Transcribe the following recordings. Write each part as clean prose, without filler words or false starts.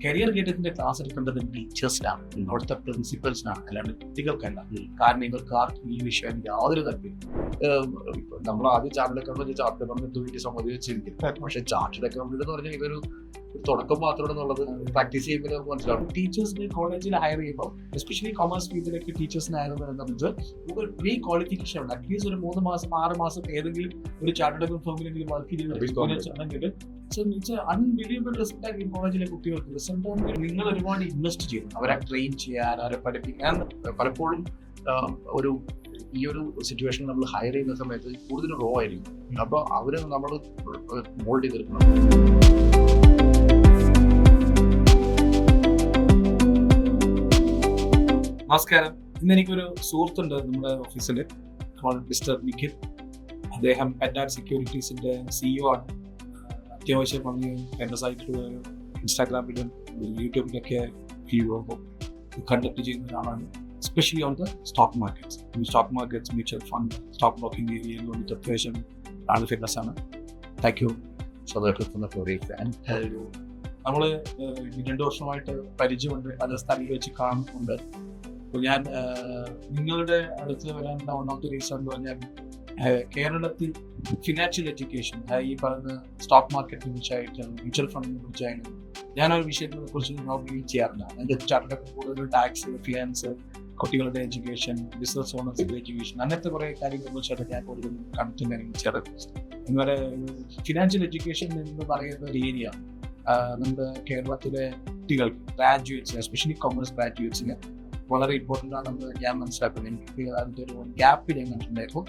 Career ഗേറ്റത്തിന്റെ class എടുക്കേണ്ടത് ടീച്ചേഴ്സിനാണ്, അവിടുത്തെ പ്രിൻസിപ്പൽസിനാണ്, അല്ലാണ്ട് കുട്ടികൾക്കല്ല. കാരണം ഇവർക്ക് ആർക്കും ഈ വിഷയം യാതൊരു താല്പര്യം. നമ്മൾ ആദ്യം ചാർട്ടേഡ് അക്കൗണ്ടന്റ് വേണ്ടി സമ്മതിച്ചിരിക്കും. പക്ഷെ ചാർട്ടേഡ് അക്കൗണ്ടന്റ് എന്ന് പറഞ്ഞാൽ ഇതൊരു തുടക്കം മാത്രമാണെന്നുള്ളത് പ്രാക്ടീസ് ചെയ്യുമ്പോൾ നമുക്ക് മനസ്സിലാവും. ടീച്ചേഴ്സിനെ കോളേജിൽ ഹയർ ചെയ്യുമ്പോൾ എസ്പെഷ്യലി കൊമേഴ്സ് ഫീൽഡിലേക്ക് ടീച്ചേഴ്സിനെ ഹയർ ചെയ്യുന്നത് ഒരു പ്രീ ക്വാളിഫിക്കേഷൻ ഉണ്ട്. അറ്റ്ലീസ്റ്റ് ഒരു 3 മാസം 6 മാസം ഏതെങ്കിലും ഒരു ചാർട്ടേഡ് അക്കൗണ്ട് ഫേമിലെങ്കിലും വർക്ക് ചെയ്യുന്നുണ്ടെങ്കിൽ അൺബിലീവബിൾ റിസൾട്ട് ആയിരിക്കും കോളേജിലെ കുട്ടികൾക്ക്. റിസൾട്ട് ആണെങ്കിൽ നിങ്ങൾ ഒരുപാട് ഇൻവെസ്റ്റ് ചെയ്യുന്നു അവരെ ട്രെയിൻ ചെയ്യാൻ, അവരെ പഠിപ്പിക്കാൻ. പലപ്പോഴും ഈ ഒരു സിറ്റുവേഷൻ നമ്മൾ ഹയർ ചെയ്യുന്ന സമയത്ത് കൂടുതൽ റോ ആയിരിക്കും. അപ്പോൾ അവരെ നമ്മൾ മോൾഡ് ചെയ്തെടുക്കണം. നമസ്കാരം. ഇന്ന് എനിക്കൊരു സുഹൃത്തുണ്ട് നമ്മുടെ ഓഫീസിൽ, മിസ്റ്റർ നിഖിൽ. അദ്ദേഹം പെൻഡാറ്റ് സെക്യൂരിറ്റീസിന്റെ CEO ആണ്. അത്യാവശ്യം വന്ന് ഫേമസ് ആയിട്ടുള്ള ഇൻസ്റ്റാഗ്രാമിലും യൂട്യൂബിലൊക്കെ കണ്ടക്ട് ചെയ്യുന്ന ഒരാളാണ്. Especially on the stock markets, mutual fund, stock broking ഏരിയയിൽ വന്നിട്ട് അത്യാവശ്യം ആൾ ഫേമസ് ആണ്. Thank you. നമ്മൾ 2 വർഷമായിട്ട് പരിചയമുണ്ട്, പല സ്ഥലങ്ങളിൽ വെച്ച് കാണുന്നുണ്ട്. അപ്പോൾ ഞാൻ നിങ്ങളുടെ അടുത്ത് വരാനുള്ള ഒന്നാമത്തെ റീസൺ എന്ന് പറഞ്ഞാൽ കേരളത്തിൽ ഫിനാൻഷ്യൽ എഡ്യൂക്കേഷൻ, ഈ പറയുന്ന സ്റ്റോക്ക് മാർക്കറ്റിനെ കുറിച്ചായിട്ട്, മ്യൂച്വൽ ഫണ്ടിനെ കുറിച്ചായിട്ട് ഞാനൊരു വിഷയത്തിനെ കുറിച്ച് നോക്കുകയും ചെയ്യാറില്ല. അതിൻ്റെ ചാർട്ടൊക്കെ കൂടുതൽ ടാക്സ്, ഫിനാൻസ്, കുട്ടികളുടെ എഡ്യൂക്കേഷൻ, ബിസിനസ് ഓണേഴ്സിന്റെ എഡ്യൂക്കേഷൻ, അങ്ങനത്തെ കുറേ കാര്യങ്ങളെ കുറിച്ചായിട്ട് ഞാൻ കൂടുതൽ കണ്ടിട്ടുണ്ടെങ്കിൽ ചെയ്യാറുണ്ട്. ഇതുവരെ ഫിനാൻഷ്യൽ എഡ്യൂക്കേഷൻ എന്ന് പറയുന്ന ഒരു ഏരിയ നമ്മുടെ കേരളത്തിലെ കുട്ടികൾക്ക്, ഗ്രാജുവേറ്റ്സ്, എസ്പെഷ്യലി കൊമേഴ്സ് ഗ്രാജുവേറ്റ്സിന് വളരെ ഇമ്പോർട്ടൻ്റ് ആണെന്ന് ഞാൻ മനസ്സിലാക്കുന്നത്. എനിക്ക് അതിൻ്റെ ഒരു ഗ്യാപ്പ് ഞാൻ കണ്ടിട്ടുണ്ടായിരുന്നു.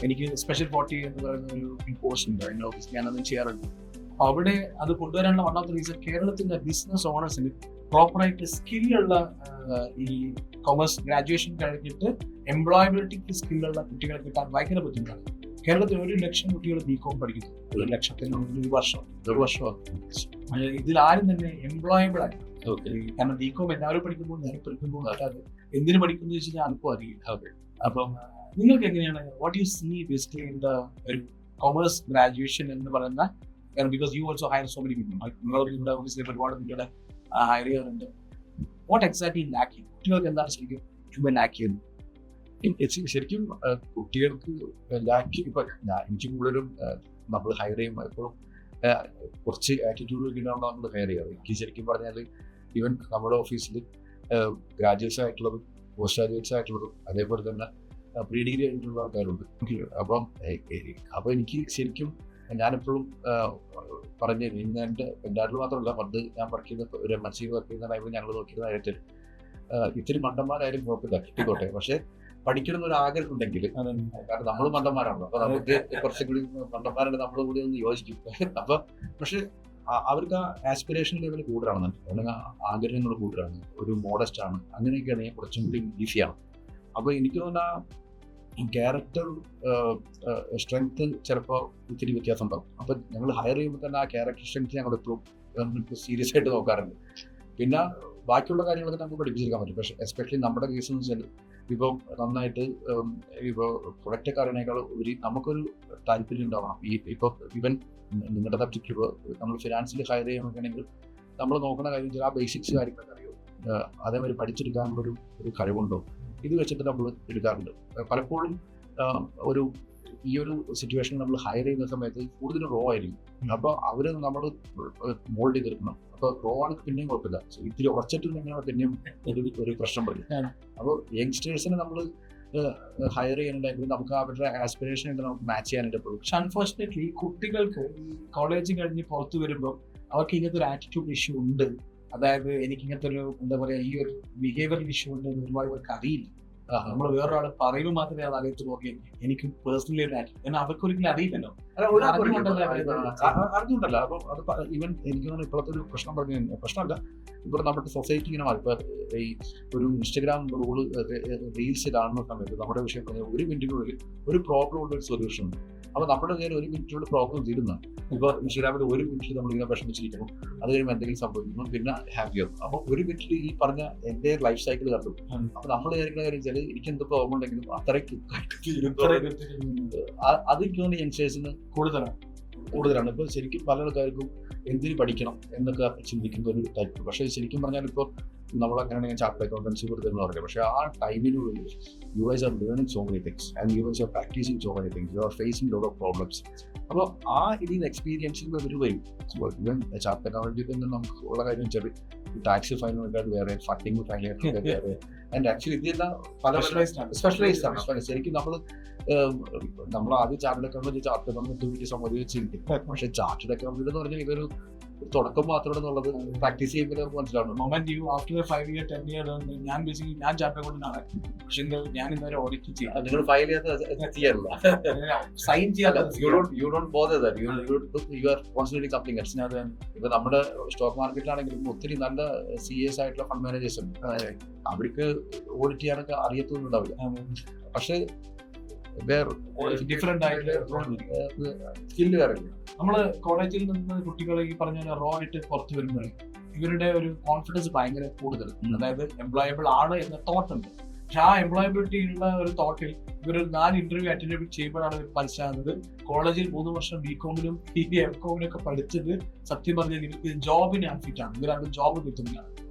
എനിക്ക് സ്പെഷ്യൽ 40 എന്ന് പറയുന്ന ഒരു കോഴ്സ് ഉണ്ട് എൻ്റെ ഓഫീസിൽ, ഞാനത് ചെയ്യാറുണ്ട്. അവിടെ അത് കൊണ്ടുവരാനുള്ള ഒന്നാമത്തെ റീസൺ കേരളത്തിൻ്റെ ബിസിനസ് ഓണേഴ്സിന് പ്രോപ്പറായിട്ട് സ്കില്ലുള്ള ഈ കൊമേഴ്സ് ഗ്രാജുവേഷൻ കഴിഞ്ഞിട്ട് എംപ്ലോയബിലിറ്റിക്ക് സ്കില്ലുള്ള കുട്ടികളെ കിട്ടാൻ ഭയങ്കര ബുദ്ധിമുട്ടാണ്. കേരളത്തിൽ 1 ലക്ഷം കുട്ടികൾ BCom പഠിക്കുന്നു. 1 ലക്ഷത്തിൽ ഒരു വർഷം ഇതിൽ ആരും തന്നെ എംപ്ലോയബിൾ ആയി. കാരണം BCom എല്ലാവരും പഠിക്കുമ്പോൾ ഞാൻ പഠിക്കുമ്പോൾ അല്ലാതെ എന്തിനു പഠിക്കുന്നു വെച്ചാൽ ആർക്കും അറിയില്ല. അപ്പം നിങ്ങൾക്ക് എങ്ങനെയാണ്, what you see basically in the ഒരു കൊമേഴ്സ് ഗ്രാജുവേഷൻ എന്ന് പറയുന്ന, because you also hire so many people, നിങ്ങളുടെ ഓഫീസിൽ ഒരുപാട് കുട്ടികളെ ഹയർ ചെയ്യാറുണ്ട്. വാട്ട് എക്സാക്ട്ലി ലാക്ക്, കുട്ടികൾക്ക് എന്താണ് ശരിക്കും ലാക്ക് ചെയ്യുന്നത്? ശരിക്കും കുട്ടികൾക്ക് ലാക്ക്, ഇപ്പൊ എനിക്ക് കൂടുതലും നമ്മൾ ഹയർ ചെയ്യുമ്പോൾ എപ്പോഴും കുറച്ച് ആറ്റിറ്റ്യൂഡ് വെക്കുന്നതാണ് നമ്മൾ ഹയർ ചെയ്യാറ്. എനിക്ക് ശരിക്കും പറഞ്ഞാൽ ഈവൻ നമ്മുടെ ഓഫീസിൽ ഗ്രാജുവേറ്റ്സ് ആയിട്ടുള്ളതും പോസ്റ്റ് ഗ്രാജുവേറ്റ്സ് ആയിട്ടുള്ളതും അതേപോലെ തന്നെ പ്രീ ഡിഗ്രി ആയിട്ടുള്ള ആൾക്കാരുണ്ട്. അപ്പോൾ എനിക്ക് ശരിക്കും ഞാനെപ്പോഴും പറഞ്ഞു എൻ്റെ നാട്ടിൽ മാത്രമല്ല, പണ്ട് ഞാൻ വർക്ക് ചെയ്യുന്ന ഒരു MNC വർക്ക് ചെയ്യുന്ന ടൈമിൽ ഞങ്ങൾ നോക്കിയിരുന്ന കാര്യത്തിൽ ഇത്തിരി മണ്ടന്മാരായാലും കുഴപ്പമില്ല, കിട്ടിക്കോട്ടെ. പക്ഷെ പഠിക്കണം എന്നൊരു ആഗ്രഹം ഉണ്ടെങ്കിൽ, കാരണം നമ്മൾ മണ്ടന്മാരാണല്ലോ, അപ്പൊ നമുക്ക് കുറച്ചും കൂടി മണ്ടന്മാരുടെ നമ്മൾ കൂടി ഒന്ന് യോജിക്കും. അപ്പൊ പക്ഷെ അവർക്ക് ആ ആസ്പിറേഷൻ ലെവൽ കൂടുതലാണ്, അല്ലെങ്കിൽ ആഗ്രഹങ്ങൾ കൂടുതലാണ്, ഒരു മോഡസ്റ്റ് ആണ്, അങ്ങനെയൊക്കെയാണെങ്കിൽ കുറച്ചും കൂടി ഈസിയാണ്. അപ്പോൾ എനിക്ക് തോന്നുന്ന ക്യാരക്ടർ സ്ട്രെങ്ത് ചിലപ്പോൾ ഇത്തിരി വ്യത്യാസം ഉണ്ടാവും. അപ്പം ഞങ്ങൾ ഹയർ ചെയ്യുമ്പോൾ തന്നെ ആ ക്യാരക്ടർ സ്ട്രെങ്ത് ഞങ്ങൾ എപ്പോഴും സീരിയസ് ആയിട്ട് നോക്കാറുണ്ട്. പിന്നെ ബാക്കിയുള്ള കാര്യങ്ങളൊക്കെ നമുക്ക് പഠിപ്പിച്ചെടുക്കാൻ പറ്റും. പക്ഷേ എസ്പെഷ്യലി നമ്മുടെ കേസ് എന്ന് വെച്ചാൽ ഇപ്പോൾ നന്നായിട്ട് ഇപ്പോൾ പ്രൊഡക്റ്റൊക്കെ അറിയണേക്കാൾ നമുക്കൊരു താല്പര്യം ഉണ്ടാവണം. ഇപ്പോൾ ഈവൻ നിങ്ങളുടെ സബ്ജക്റ്റ് ഇപ്പോൾ നമ്മൾ ഫിനാൻസിൽ ഹയർ ചെയ്യണമെങ്കിൽ നമ്മൾ നോക്കുന്ന കാര്യം വെച്ചാൽ ആ ബേസിക്സ് കാര്യങ്ങളൊക്കെ അറിയോ, അതേമാതിരി പഠിച്ചെടുക്കാനുള്ളൊരു കഴിവുണ്ടോ, ഇത് വെച്ചിട്ട് നമ്മൾ എടുക്കാറുണ്ട്. പലപ്പോഴും ഈ ഒരു സിറ്റുവേഷൻ നമ്മൾ ഹയർ ചെയ്യുന്ന സമയത്ത് കൂടുതൽ റോ ആയിരിക്കും. അപ്പോൾ അവരെ നമ്മൾ മോൾഡ് ചെയ്തെടുക്കണം. അപ്പോൾ റോ ആണെങ്കിൽ പിന്നെയും കുഴപ്പമില്ല, ഇത്തിരി ഉറച്ചിട്ടുണ്ടെങ്കിൽ പിന്നെയും ഒരു പ്രശ്നം പറയും. അപ്പോൾ യങ്സ്റ്റേഴ്സിനെ നമ്മൾ ഹയർ ചെയ്യാനുണ്ടെങ്കിൽ നമുക്ക് അവരുടെ ആസ്പിറേഷൻ നമുക്ക് മാച്ച് ചെയ്യാനായിട്ട് പോകും. പക്ഷെ അൺഫോർച്ചുനേറ്റ്ലി കുട്ടികൾക്ക് കോളേജ് കഴിഞ്ഞ് പുറത്തു വരുമ്പോൾ അവർക്ക് ഇങ്ങനത്തെ ഒരു ആറ്റിറ്റ്യൂഡ് ഇഷ്യൂ ഉണ്ട്. അതായത് എനിക്ക് ഇങ്ങനത്തെ ഒരു എന്താ പറയുക, ഈ ഒരു ബിഹേവിയറൽ ഇഷ്യൂ ഉണ്ട് എന്ന് ഒരുപാട് പേർക്ക് അറിയില്ല. നമ്മൾ വേറൊരാൾ പറയുമ്പോൾ മാത്രമേ അത് അറിയത്തുള്ളൂ. ഓക്കെ, എനിക്ക് പേഴ്സണലി ഒരു ആറ്റിറ്റ്യൂഡ്, കാരണം അവർക്ക് ഒരിക്കലും അറിയില്ലല്ലോ, അറിഞ്ഞുകൊണ്ടല്ല. അപ്പം അത് ഈവൻ എനിക്ക് തോന്നുന്നു ഇപ്പോഴത്തെ ഒരു പ്രശ്നമല്ല, ഇപ്പോൾ നമ്മുടെ സൊസൈറ്റി ഇങ്ങനെ മാറി. ഇപ്പോൾ ഈ ഒരു ഇൻസ്റ്റഗ്രാം റീൽസ് കാണുന്ന സമയത്ത് നമ്മുടെ വിഷയം പറഞ്ഞാൽ 1 മിനിറ്റിനുള്ളിൽ ഒരു പ്രോബ്ലം ഉള്ള ഒരു സൊല്യൂഷൻ ഉണ്ട്. അപ്പോൾ നമ്മുടെ കയ്യിൽ 1 മിനിറ്റിനുള്ള പ്രോബ്ലം തീരുന്നതാണ്. ഇപ്പോൾ ഇൻസ്റ്റഗ്രാമിൽ 1 മിനിറ്റിൽ നമ്മളിങ്ങനെ വിഷമിച്ചിരിക്കണം, അത് കഴിയുമ്പോൾ എന്തെങ്കിലും സംഭവിക്കുന്നു, പിന്നെ ഹാപ്പിയാകും. അപ്പോൾ 1 മിനിറ്റിൽ ഈ പറഞ്ഞ എൻ്റെ ലൈഫ് സൈക്കിൾ കണ്ടു. അപ്പോൾ നമ്മൾ വിചാരിക്കുന്ന കാര്യം വെച്ചാൽ എനിക്ക് എന്ത് പ്രോബ്ലം ഉണ്ടെങ്കിലും അത്രയ്ക്ക് അത് എനിക്ക് തോന്നുന്നു യങ്സ്റ്റേഴ്സിന് കൂടുതലാണ്. ഇപ്പോൾ ശരിക്കും പല ആൾക്കാർക്കും എന്തിന് പഠിക്കണം എന്നൊക്കെ ചിന്തിക്കുന്ന ഒരു ടൈപ്പ്. പക്ഷേ ശരിക്കും പറഞ്ഞാൽ ഇപ്പോൾ നമ്മളങ്ങനെയാണ് ഞാൻ ചാർട്ടേഡ് അക്കൗണ്ടൻസി കൊടുത്തെന്ന് പറഞ്ഞത്. പക്ഷേ ആ ടൈമിനുള്ളിൽ you guys are learning so many things and you guys are practising so many things, you are facing lot of problems. അപ്പോൾ ആ ഇതിൽ എക്സ്പീരിയൻസിൽ അവർ വരും. ഇവൻ ചാർട്ടേഡ് അക്കൗണ്ടൻസിൽ നിന്ന് നമുക്ക് ഉള്ള കാര്യം വെച്ചാൽ ടാക്സ് ഫൈനൽ വേറെ, ഫണ്ടിങ് ഫൈനൽ വേറെ, ആൻഡ് ആക്ച്വലി ഇതെല്ലാം പല സ്പെഷ്യലൈസ്ഡ് ആണ്. ശരിക്കും നമ്മൾ ആദ്യം ചാർട്ടേഡ് അക്കൗണ്ടൻസി ചാർട്ടേഡ് അക്കൗണ്ടൻസി സമ്മതിച്ചിരിക്കും. പക്ഷേ ചാർട്ടേഡ് അക്കൗണ്ടൻസി എന്ന് പറഞ്ഞാൽ ഇതൊരു തുടക്കം മാത്രമാണെന്നുള്ളത് പ്രാക്ടീസ് ചെയ്യുമ്പോൾ നമുക്ക് മനസ്സിലാവുന്നു. Moment U after 5 year 10 year ഞാൻ ബേസിക്കലി ഞാൻ ചാർട്ടേഡ് അക്കൗണ്ടന്റാണ്. പക്ഷെ ഞാൻ ഇന്നൊരു ഓഡിറ്റ് ചെയ്യാം. നിങ്ങൾ ഫയൽ ചെയ്യാറില്ല, സൈൻ ചെയ്യാൻ you don't bother that, you are concentrating something else. ഇപ്പൊ നമ്മുടെ സ്റ്റോക്ക് മാർക്കറ്റിലാണെങ്കിലും ഒത്തിരി നല്ല CAs ആയിട്ടുള്ള ഫണ്ട് മാനേജേഴ്സ് ഉണ്ട്. അവർക്ക് ഓഡിറ്റ് ചെയ്യാനൊക്കെ അറിയത്തൊന്നും ഉണ്ടാവില്ല. പക്ഷെ ഡിഫറെന്റ് ആയിട്ട് സ്കില്ല് വേറെ. നമ്മള് കോളേജിൽ നിന്ന് കുട്ടികൾ ഈ പറഞ്ഞ റോ ആയിട്ട് പുറത്തു വരുമ്പോൾ ഇവരുടെ ഒരു കോൺഫിഡൻസ് ഭയങ്കര കൂടുതൽ, അതായത് എംപ്ലോയബിൾ ആണ് എന്ന തോട്ട് ഉണ്ട്. പക്ഷെ ആ എംപ്ലോയബിലിറ്റി ഉള്ള ഒരു തോട്ടിൽ ഇവർ 4 ഇന്റർവ്യൂ അറ്റൻഡ് ചെയ്യുമ്പോഴാണ് മനസ്സിലാകുന്നത് കോളേജിൽ 3 വർഷം BCom-ലും MCom-ലും ഒക്കെ പഠിച്ചത് സത്യം പറഞ്ഞാൽ ഇവർക്ക് ജോബിന് അൺഫിറ്റ് ആണ്, ഇവരാണ് ജോബ് കിട്ടുന്നില്ല.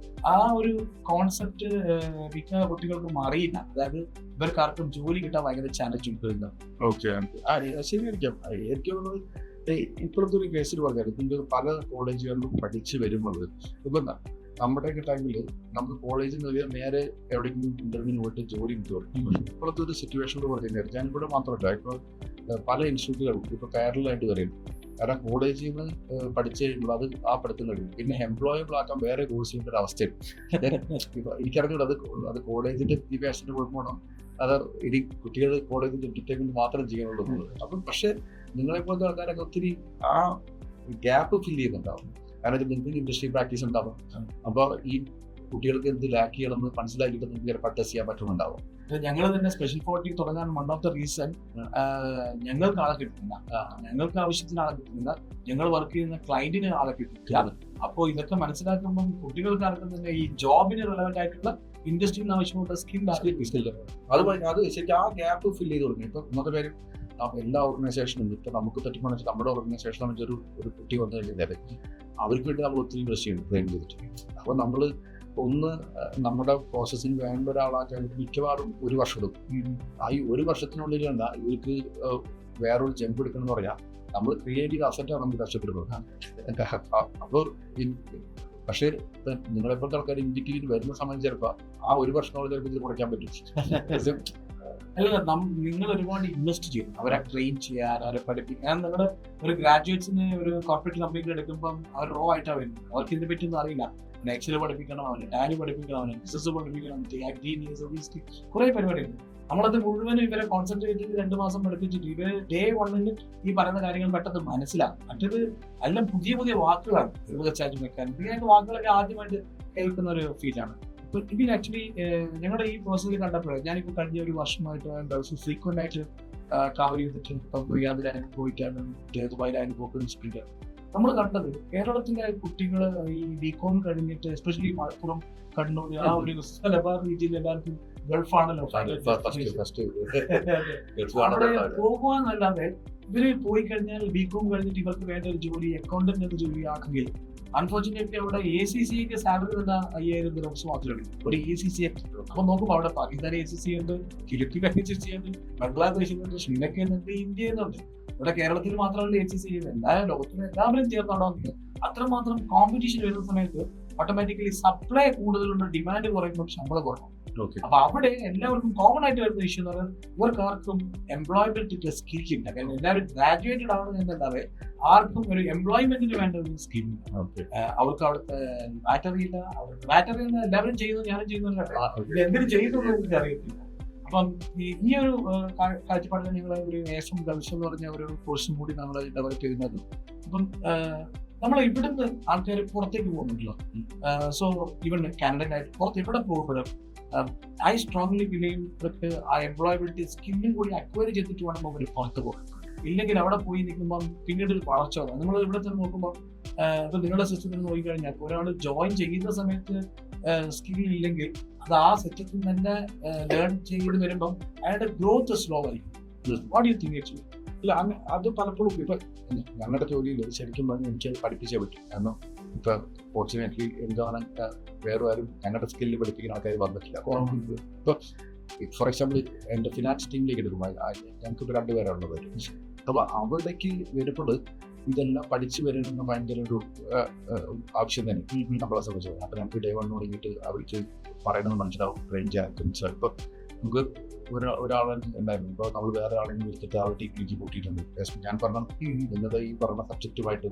ആ ഒരു കോൺസെപ്റ്റ് മിക്ക കുട്ടികൾക്കും അറിയില്ല. അതായത് ഇവർക്കാർക്കും ജോലി കിട്ടാൻ ഭയങ്കര ചാലഞ്ച് ഉണ്ട്. ഓക്കെ, ശരിയായിരിക്കാം. എനിക്ക് ഇപ്പോഴത്തെ ഒരു കേസിൽ പറഞ്ഞാൽ ഇതിൻ്റെ പല കോളേജുകളിലും പഠിച്ച് വരുമ്പോൾ ഇപ്പം നമ്മുടെയൊക്കെ ടൈമിൽ നമുക്ക് കോളേജിൽ നിന്ന് നേരെ എവിടെയെങ്കിലും ഇന്റർവ്യൂവിന് പോയിട്ട് ജോലി കിട്ടും. ഇപ്പോഴത്തെ ഒരു സിറ്റുവേഷനിൽ പറഞ്ഞാൽ ഞാനിവിടെ മാത്രമല്ല, ഇപ്പോൾ പല ഇൻസ്റ്റിറ്റ്യൂട്ടുകളും ഇപ്പോൾ കയറലായിട്ട് വരും. കാരണം കോളേജിൽ നിന്ന് പഠിച്ചു കഴിയുമ്പോൾ അത് ആ പഠിത്തം കഴിയും. പിന്നെ എംപ്ലോയബിൾ ആക്കാൻ വേറെ കോഴ്സ് ചെയ്യേണ്ട ഒരു അവസ്ഥയാണ്. ഇപ്പം എനിക്കറിഞ്ഞൂടെ അത് കോളേജിന്റെ വിദ്യാഭ്യാസത്തിന് കുഴപ്പമാണോ, അത് ഇനി കുട്ടികൾ കോളേജിന്റെ എന്റർടൈൻമെന്റ് മാത്രം ചെയ്യാനുള്ളൂ. അപ്പം പക്ഷെ നിങ്ങളെപ്പോലത്തെ ആൾക്കാരൊക്കെ ഒത്തിരി ആ ഗ്യാപ്പ് ഫില്ല് ചെയ്യുന്നുണ്ടാവും. കാരണം നിങ്ങൾക്ക് ഇൻഡസ്ട്രി പ്രാക്ടീസ് ഉണ്ടാവും. അപ്പോൾ ഈ കുട്ടികൾക്ക് എന്ത് ലാക്ക് ചെയ്യണമെന്ന് മനസ്സിലാക്കിയിട്ട് നിങ്ങൾക്ക് ചിലപ്പോൾ ടെസ്റ്റ് ചെയ്യാൻ പറ്റുന്നുണ്ടാവും. ഞങ്ങൾ തന്നെ സ്പെഷ്യൽ ഫോർട്ടി തുടങ്ങാൻ വൺ ഓഫ് ദ റീസൺ ഞങ്ങൾക്ക് ആളെ കിട്ടുന്നില്ല, ഞങ്ങൾക്ക് ആവശ്യത്തിന് ആളെ കിട്ടുന്നില്ല, ഞങ്ങൾ വർക്ക് ചെയ്യുന്ന ക്ലയന്റിന് ആളെ കിട്ടുന്നില്ല. അപ്പോൾ ഇതൊക്കെ മനസ്സിലാക്കുമ്പോൾ കുട്ടികൾക്ക് ആർക്കും തന്നെ ഈ ജോബിന് റെലവെന്റ് ആയിട്ടുള്ള ഇൻഡസ്ട്രിയിൽ ആവശ്യമുള്ള സ്കിൽ അത് ശരിക്കും ആ ഗ്യാപ്പ് ഫില്ല് ചെയ്ത് തുടങ്ങി. ഇപ്പൊ ഒന്നത്തെ കാര്യം എല്ലാ ഓർഗനൈസേഷനും ഇപ്പൊ നമുക്ക് പറ്റുമ്പോൾ നമ്മുടെ ഓർഗനൈസേഷൻ ഒരു കുട്ടി വന്നു കഴിഞ്ഞാൽ അവർക്ക് വേണ്ടി നമ്മൾ ഒത്തിരി ഇൻവെസ്റ്റ് ചെയ്യും ട്രെയിൻ ചെയ്തിട്ട്. അപ്പോൾ നമ്മൾ ഒന്ന് നമ്മുടെ പ്രോസസ്സിന് വേണ്ട ഒരാളാക്കാൻ മിക്കവാറും 1 വർഷം എടുക്കും. ആ ഈ 1 വർഷത്തിനുള്ളിൽ എന്താ ഇവർക്ക് വേറൊരു ജമ്പ് എടുക്കണം എന്ന് പറഞ്ഞാൽ നമ്മൾ ക്രിയേറ്റീവ് അസറ്റാണ് നമുക്ക് കഷ്ടപ്പെടുന്നത്. അപ്പോൾ പക്ഷേ നിങ്ങളെപ്പോഴത്തെ ആൾക്കാർ ഇൻഡിക്കേറ്റീവ് വരുന്ന സമയം ചിലപ്പോൾ ആ 1 വർഷത്തിനുള്ളിൽ ചിലപ്പോൾ ഇത് കുറയ്ക്കാൻ പറ്റും. അല്ല, നിങ്ങൾ ഒരുപാട് ഇൻവെസ്റ്റ് ചെയ്യും അവരെ ട്രെയിൻ ചെയ്യാൻ, അവരെ പഠിപ്പിക്കാൻ. നിങ്ങളുടെ ഒരു ഗ്രാജുവേറ്റ്സിന് ഒരു കോർപ്പറേറ്റ് കമ്പനിയിൽ എടുക്കുമ്പോൾ അവർ റോ ആയിട്ടാണ് വരുന്നത്. അവർക്ക് ഇതിനെ പറ്റിയൊന്നും അറിയില്ല. എക്സൽ പഠിപ്പിക്കണം, അവന് ടാലി പഠിപ്പിക്കണം, അവന് ബിസിനസ് പഠിപ്പിക്കണം, കുറെ പരിപാടിയുണ്ട്. നമ്മളത് മുഴുവനും ഇവരെ കോൺസെൻട്രേറ്റ് ചെയ്ത് 2 മാസം പഠിപ്പിച്ചിട്ട് ഇവര് ഡേ 1 ഈ പറയുന്ന കാര്യങ്ങൾ പെട്ടെന്ന് മനസ്സിലാക്കും. മറ്റത് എല്ലാം പുതിയ പുതിയ വാക്കുകളാണ്. തീർച്ചയായിട്ടും വെക്കാൻ ഇങ്ങനെയൊക്കെ വാക്കുകളൊക്കെ ആദ്യമായിട്ട് കേൾക്കുന്ന ഒരു ഫീലാണ്. ഇപ്പൊ ഇതിൽ ആക്ച്വലി ഞങ്ങളുടെ ഈ പ്രോസസ്സിൽ കണ്ടപ്പോഴേ ഞാനിപ്പോൾ കഴിഞ്ഞ 1 വർഷമായിട്ട് ഫ്രീക്വന്റ് ആയിട്ട് ട്രാവൽ ചെയ്തിട്ട് ഇപ്പം റിയാദിലായാലും പോയിട്ടാണ് ദുബായിലായാലും പോക്കുന്ന സ്പീക്കർ നമ്മൾ കണ്ടത് കേരളത്തിലെ കുട്ടികൾ ഈ BCom കഴിഞ്ഞിട്ട് എസ്പെഷ്യലി മലപ്പുറം, കണ്ണൂർ ആ ഒരു മലബാർ രീതിയിൽ എല്ലാവർക്കും ഗൾഫാണല്ലോ പോകുവാന്നല്ലാതെ ഇവര് പോയി കഴിഞ്ഞാൽ BCom കഴിഞ്ഞിട്ട് ഇവർക്ക് വേണ്ട ഒരു ജോലി അക്കൗണ്ടന്റ് എന്ന ജോലി ആണെങ്കിൽ അൺഫോർച്ചുനേറ്റ്ലി അവിടെ ACCക്ക് സാലറി തന്നെ 5000 ദിർഹംസ് മാത്രമേ ഉള്ളൂ ഒരു ACC. അപ്പൊ നോക്കുമ്പോൾ അവിടെ പാകിസ്ഥാനി ACC ഉണ്ട്, ഫിലിപ്പീൻ ACC ഉണ്ട്, ബംഗ്ലാദേശ് ഉണ്ട്, ശ്രീലങ്ക ഉണ്ട്, ഇന്ത്യ ഉണ്ട്. ഇവിടെ കേരളത്തിൽ മാത്രമല്ല ACC എല്ലാ ലോകത്തിലും എല്ലാവരും ചേർന്നുണ്ടാവുന്നത്. അത്രമാത്രം കോമ്പറ്റീഷൻ വരുന്ന സമയത്ത് ഓട്ടോമാറ്റിക്കലി സപ്ലൈ കൂടുതലുള്ള ഡിമാൻഡ് കുറയുമ്പോൾ ശമ്പളം കുറയും. അപ്പൊ അവിടെ എല്ലാവർക്കും കോമൺ ആയിട്ട് വരുന്ന ഇഷ്യൂ എന്ന് പറഞ്ഞാൽ ഇവർക്ക് ആർക്കും എംപ്ലോയബിലിറ്റി സ്കിൽ ഇല്ല. കാരണം എല്ലാവരും ഗ്രാജുവേറ്റഡ് ആണ് എന്നല്ലാതെ ആർക്കും ഒരു എംപ്ലോയ്മെന്റിന് വേണ്ട ഒരു സ്കിൽ ഇല്ല. അവർക്ക് അവിടുത്തെ ബാറ്ററി ഇല്ല. അവർക്ക് ബാറ്ററി എല്ലാവരും ചെയ്യുന്നത് ഞാനും ചെയ്യുന്നില്ല, എന്തിനും ചെയ്യുന്നു എനിക്ക് അറിയത്തില്ല. അപ്പം ഈ ഒരു കാഴ്ചപ്പാടിൽ ഞങ്ങൾ ഒരു ഏഷം ഗൾഫ് എന്ന് പറഞ്ഞ ഒരു കോഴ്സും കൂടി നമ്മൾ ഡെവലപ്പ് ചെയ്യുന്നത്. അപ്പം നമ്മൾ ഇവിടുന്ന് ആൾക്കാർ പുറത്തേക്ക് പോകുന്നുണ്ടല്ലോ. സോ ഈവൻ കാനഡയിലായിട്ട് പുറത്ത് എവിടെ പോകുമ്പോഴും ഐ സ്ട്രോങ്ലി ബിലീവ് ഇവർക്ക് ആ എംപ്ലോയബിലിറ്റി സ്കില്ലും കൂടി അക്വയർ ചെയ്തിട്ട് വേണം അവർ പുറത്ത് പോകാൻ. ഇല്ലെങ്കിൽ അവിടെ പോയി നിൽക്കുമ്പം പിന്നീട് ഒരു വളർച്ച വന്നു. നമ്മൾ ഇവിടെ തന്നെ നോക്കുമ്പോൾ ഇപ്പൊ നിങ്ങളുടെ സിസ്റ്റത്തിൽ നോക്കിക്കഴിഞ്ഞാൽ ഒരാൾ ജോയിൻ ചെയ്യുന്ന സമയത്ത് സ്കിൽ ഇല്ലെങ്കിൽ അത് ആ സെറ്റപ്പിൽ തന്നെ ലേൺ ചെയ്ത് വരുമ്പം അയാളുടെ ഗ്രോത്ത് സ്ലോ ആയിരിക്കും. What you think actually? ഇല്ല അത് പലപ്പോഴും ഇപ്പൊ ഞങ്ങളുടെ ജോലിയിൽ ശരിക്കും പറഞ്ഞാൽ എനിക്കത് പഠിപ്പിച്ചേ പറ്റും. കാരണം ഇപ്പൊ ഫോർച്ചുനേറ്റ്ലി എന്താണ് വേറെ ആരും ഞങ്ങളുടെ സ്കില്ല് പഠിപ്പിക്കുന്ന ആൾക്കാർ വന്നിട്ടില്ല. ഇപ്പൊ ഫോർ എക്സാമ്പിൾ എൻ്റെ ഫിനാൻസ് ടീമിലേക്ക് എടുക്കുമ്പോൾ ഞങ്ങൾക്കിപ്പോൾ 2 പേരാണുള്ളത്. അപ്പോൾ അവിടേക്ക് വരുമ്പോൾ ഇതെല്ലാം പഠിച്ചു വരുന്ന ഭയങ്കര ഒരു ആവശ്യം തന്നെ നമ്മളെ സംബന്ധിച്ചത്. അപ്പോൾ നമുക്ക് ഡേ 1 തുടങ്ങിയിട്ട് അവർക്ക് പറയണമെന്ന് മനസ്സിലാവും. റേഞ്ച് ആക്കൻസ് ഇപ്പോൾ നമുക്ക് ഒരാളെ ഉണ്ടായിരുന്നു. ഇപ്പോൾ നമ്മൾ വേറെ ആളെങ്കിലും എടുത്തിട്ട് ആ ടീമിലേക്ക് കൂട്ടിയിട്ടുണ്ട്. ഞാൻ പറഞ്ഞ ഇന്നത്തെ ഈ പറഞ്ഞ സബ്ജക്റ്റുമായിട്ട്